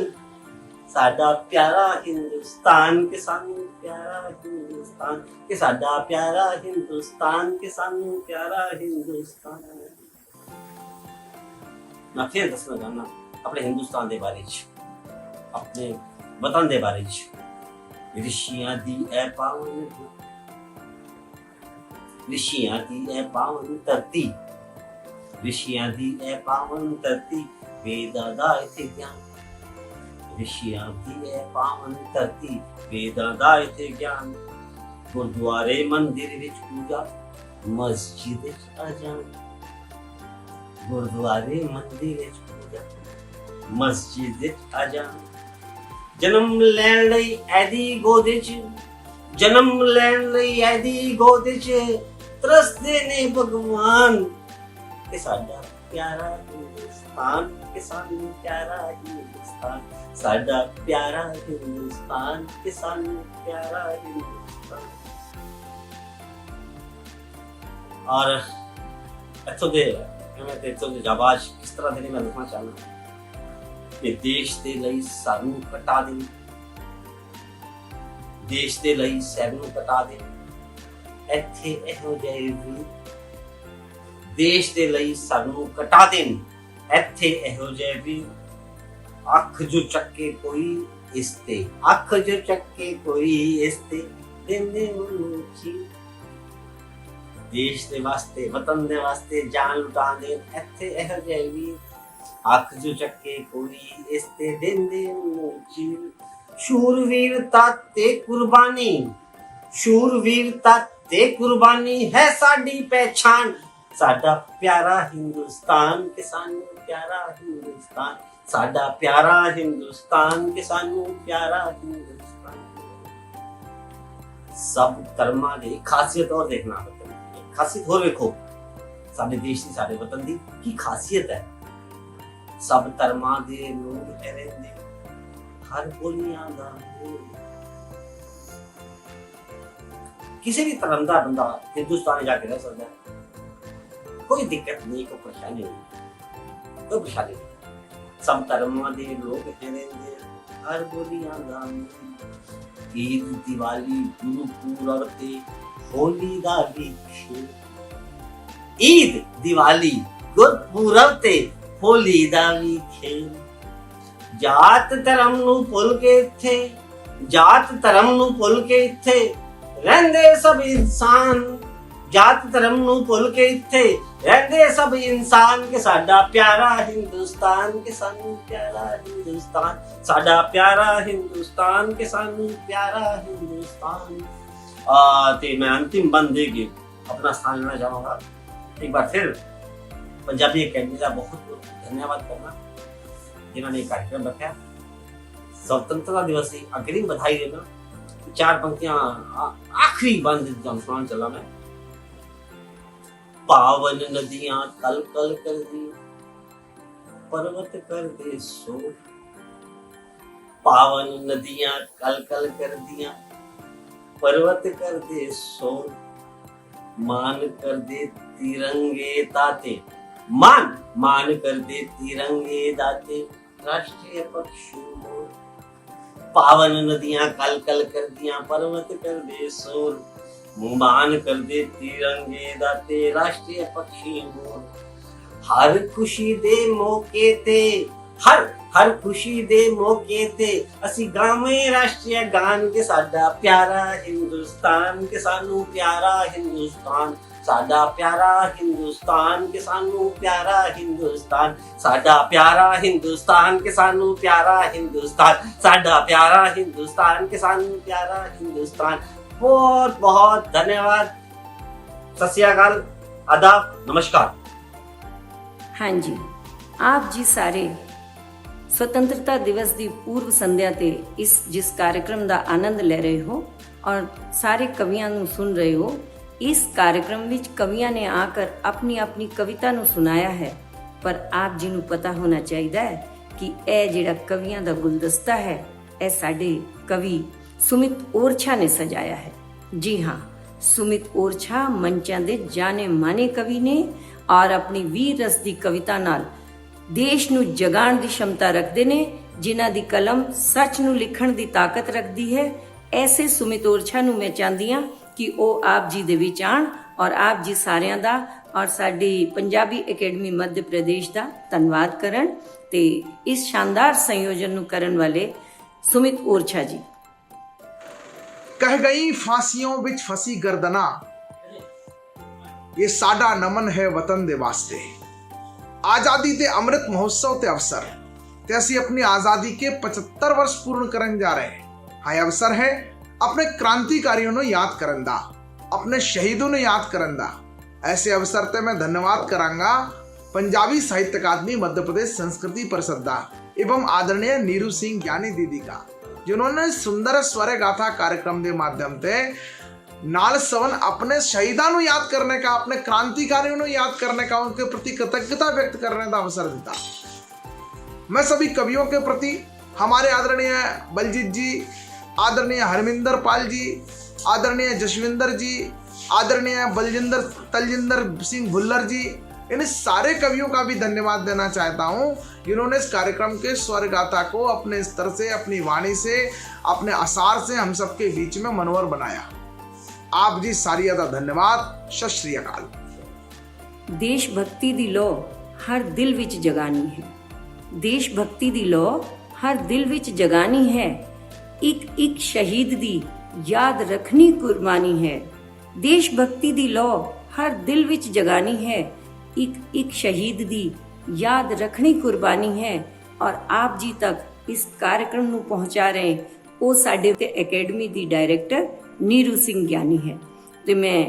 साडा प्यारा हिंदुस्तान के सानू प्यारा हिंदुस्तान, के साडा प्यारा हिंदुस्तान के सानू प्यारा हिंदुस्तान। मैं फिर दसना चाहना अपने हिंदुस्तान के बारे च, अपने वतन के बारे च। ऋषियां दी ए पावन, ऋषियां दी ए पावन धरती, ऋषियां दी ए पावन धरती, वेदां दा इत्थे ज्ञान, ऋषियां दी ए पावन धरती, वेदां दा इत्थे ज्ञान, गुरुद्वारे मंदिर विच पूजा, मस्जिद विच अजान, गुरुद्वारे मंदिर विच पूजा, मस्जिद विच अजान, जन्म लैण लई ऐदी गोद च, जन्म लैण लई ऐदी गोद च तरसदे ने भगवान, के साडा प्यारा हिंदुस्तान के सानू प्यारा हिंदुस्तान, साडा प्यारा हिंदुस्तान के सानू प्यारा हिंदुस्तान। और इत्थों दे मैं ते इत्थों दे जाबाज किस तरह दे मैं लिखना चाहना कि देश दे लई सर नूं कटा दे, देश दे लई सर नूं कटा दे, इत्थे इहो जिहे वीर, देश दे लई सर नूं कटा देन, इत्थे इहो जिहे वीर, अख जो चक्के कोई इसते, अख जो चक्के कोई इसते, देंदे उन्नू चीर, देश दे वास्ते वतन दे वास्ते जान लुटा दे, इत्थे इहो जिहे वीर, अख जो चक्के कोई इसते, देंदे उन्नू चीर। शूरवीरता ते कुर्बानी, शूरवीरता ते कुर्बानी है साडी पहचान, साडा प्यारा हिंदुस्तान के सानू प्यारा हिंदुस्तान, साडा प्यारा हिंदुस्तान के सानू प्यारा हिंदुस्तान। सब धर्मां दी खासियत और देखना वतन, खासियत होर वेखो साडे देश दी साडे वतन दी की खासियत है। सब धर्मां दे लोग रहंदे हर बोलियां दा, किसी भी धर्म का बंदा हिंदुस्तान जाके रह सकता है, कोई दिक्कत नहीं, कोई परेशानी नहीं, कोई परेशानी नहीं। सब धर्मां दे लोग रहंदे हर बोलियां गाऊं। ईद दिवाली गुरपुरब ते होली दा भी खेल। ईद दिवाली गुरपुरब ते होली दा भी खेल। जात धर्म नूं भुल के इत्थे, जात धर्म नूं भुल के इत्थे रहंदे सब इंसान। जात धर्म नूं भुल के इत्थे रहंदे सब इंसान के साडा प्यारा हिंदुस्तान के सानू प्यारा हिंदुस्तान। साडा प्यारा हिंदुस्तान के सानू प्यारा हिंदुस्तान। ते मैं अंतिम बंद दे के अपना स्थान लेना चाहूंगा। एक बार फिर पंजाबी अकेडमी का बहुत बहुत धन्यवाद करना जिन्होंने ये कार्यक्रम रखा। स्वतंत्रता दिवस की अग्रिम बधाई देना। 4 पंक्तियां आखिरी बंद सुनाना चला मैं। पावन नदियां कल कल कर दी, पर्वत कर दे शोर। पावन नदियां कल कल कर दिया, पर्वत कर दे शोर। मान कर दे तिरंगे दाते, मान कर दे तिरंगे दाते राष्ट्रीय पक्षी मोर। पावन नदियां कल कल कर दिया, पर्वत कर दे शोर। मान कर दे तिरंगे दाते राष्ट्रीय पक्षी मोर। हर खुशी दे मौके ते, हर खुशी दे मौके ते असी गावे राष्ट्रीय गान के साडा प्यारा हिंदुस्तान के सानू प्यारा हिंदुस्तान। साडा प्यारा हिंदुस्तान के सानू प्यारा हिंदुस्तान। साडा प्यारा हिंदुस्तान के सानू प्यारा हिंदुस्तान। साडा प्यारा हिंदुस्तान के सानू प्यारा हिंदुस्तान। बहुत बहुत धन्यवाद। सत श्री अकाल, आदाब, नमस्कार। हाँ जी, आप जी सारे स्वतंत्रता दिवस की पूर्व संध्या ते जिस कार्यक्रम का आनंद ले रहे हो और सारे कवियां नू सुन रहे हो। इस कार्यक्रम विच कवियां ने आकर अपनी अपनी कविता नू सुनाया है, पर आप जी नू पता होना चाहिए है कि यह जिहड़ा कवियां दा गुलदस्ता है, यह साडे कवि सुमित ओरछा ने सजाया है। जी हाँ, सुमित ओरछा मंचां दे जाने माने कवि ने और अपनी वीर रस दी कविता नाल देश नू जगाण दी क्षमता रखते ने, जिन्हां दी कलम सच नू लिखण दी ताकत रखती है। ऐसे सुमित ओरछा नू मैं चाहती हाँ कि ਉਹ आप जी दे विच आण और आप जी सारिਆਂ ਦਾ और साडी पंजाबी अकेडमी मध्य प्रदेश ਦਾ ਧੰਨਵਾਦ ਕਰਨ ਤੇ इस शानदार संयोजन ਨੂੰ ਕਰਨ वाले सुमित ओरछा जी। कह गई फांसियों विच फसी गर्दना, ये साडा नमन है वतन दे वास्ते। आजादी दे अमृत महोत्सव ते अवसर ते असी अपनी आजादी के 75 वर्ष पूर्ण करन जा रहे हैं। हाँ, अवसर है अपने क्रांतिकारियों ने याद करन दा, अपने शहीदों ने याद करन दा। ऐसे अवसर ते मैं धन्यवाद करांगा पंजाबी साहित्य अकादमी मध्य प्रदेश संस्कृति परिषद दा एवं आदरणीय नीरू सिंह ज्ञानी दीदी का, जिन्होंने सुंदर स्वर गाथा कार्यक्रम के माध्यम से नाल सवन अपने शहीदों को याद करने का, अपने क्रांतिकारियों को याद करने का, उनके प्रति कृतज्ञता व्यक्त करने का अवसर देता। मैं सभी कवियों के प्रति, हमारे आदरणीय बलजीत जी, आदरणीय हरमिंदर पाल जी, आदरणीय जसविंदर जी, आदरणीय बलजिंदर तलजिंदर सिंह भुल्लर जी, इन सारे कवियों का भी धन्यवाद देना चाहता हूं, जिन्होंने इस कार्यक्रम के स्वर गाथा को अपने स्तर से, अपनी वाणी से, अपने असार से हम सबके बीच में मनोहर बनाया। आप जी सारी दा धन्यवाद। सत श्री अकाल। देशभक्ति दी लौ हर दिल विच जगानी है। देशभक्ति दी लौ हर दिल विच जगानी है। एक एक शहीद दी याद रखनी कुर्बानी है। देशभक्ति दी लौ हर दिल विच जगानी है। एक एक शहीद दी याद रखनी कुर्बानी है। और आप जी तक इस कार्यक्रम ਨੂੰ पहुंचा रहे ਉਹ ਸਾਡੇ ਤੇ ਅਕੈਡਮੀ ਦੀ ਡਾਇਰੈਕਟਰ ਨੀਰੂ ਸਿੰਘ ਗਿਆਨੀ ਹੈ ਤੇ ਮੈਂ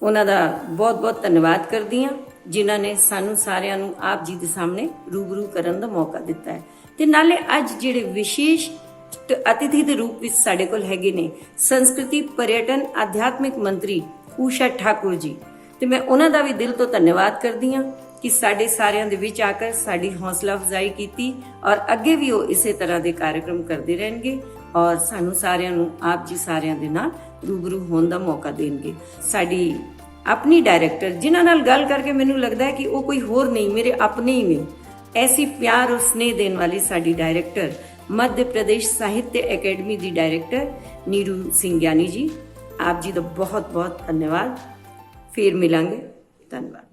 ਉਹਨਾਂ ਦਾ ਬਹੁਤ-ਬਹੁਤ ਧੰਨਵਾਦ ਕਰਦੀ ਹਾਂ ਜਿਨ੍ਹਾਂ ਨੇ ਸਾਨੂੰ ਸਾਰਿਆਂ ਨੂੰ ਆਪ ਜੀ ਦੇ ਸਾਹਮਣੇ ਰੂਬਰੂ ਕਰਨ ਦਾ ਮੌਕਾ ਦਿੱਤਾ ਹੈ। ਤੇ ਨਾਲੇ ਅੱਜ ਜਿਹੜੇ ਵਿਸ਼ੇਸ਼ ਅਤਿਥੀ ਦੇ ਰੂਪ ਵਿੱਚ ਸਾਡੇ ਕੋਲ ਹੈਗੇ ਨੇ ਸੰਸਕ੍ਰਿਤੀ ਪਰਯਟਨ ਅਧਿਆਤਮਿਕ ਮੰਤਰੀ ਊਸ਼ਾ ਠਾਕੁਰ ਜੀ, ਤੇ ਮੈਂ ਉਹਨਾਂ ਦਾ ਵੀ ਦਿਲ ਤੋਂ ਧੰਨਵਾਦ ਕਰਦੀ ਹਾਂ ਕਿ ਸਾਡੇ ਸਾਰਿਆਂ ਦੇ ਵਿੱਚ ਆ ਕੇ ਸਾਡੀ ਹੌਸਲਾ ਅਫਜ਼ਾਈ ਕੀਤੀ ਔਰ ਅੱਗੇ ਵੀ ਉਹ ਇਸੇ ਤਰ੍ਹਾਂ ਦੇ ਕਾਰਜਕ੍ਰਮ ਕਰਦੇ ਰਹਿਣਗੇ ਔਰ ਸਾਨੂੰ ਸਾਰਿਆਂ ਨੂੰ ਆਪ ਜੀ ਸਾਰਿਆਂ ਦੇ ਨਾਲ ਰੂਬਰੂ ਹੋਣ ਦਾ ਮੌਕਾ ਦੇਣਗੇ। ਸਾਡੀ ਆਪਣੀ ਡਾਇਰੈਕਟਰ ਜਿਨ੍ਹਾਂ ਨਾਲ ਗੱਲ ਕਰਕੇ ਮੈਨੂੰ ਲੱਗਦਾ ਹੈ ਕਿ ਉਹ ਕੋਈ ਹੋਰ ਨਹੀਂ, ਮੇਰੇ ਆਪਣੇ ਹੀ ਨੇ। ਐਸੀ ਪਿਆਰ ਔਰ स्नेह देने वाली साडी डायरेक्टर मध्य प्रदेश साहित्य academy the director Neeru Singh ज्ञानी जी, आप जी का बहुत बहुत धन्यवाद। फिर मिलांगे, धन्यवाद।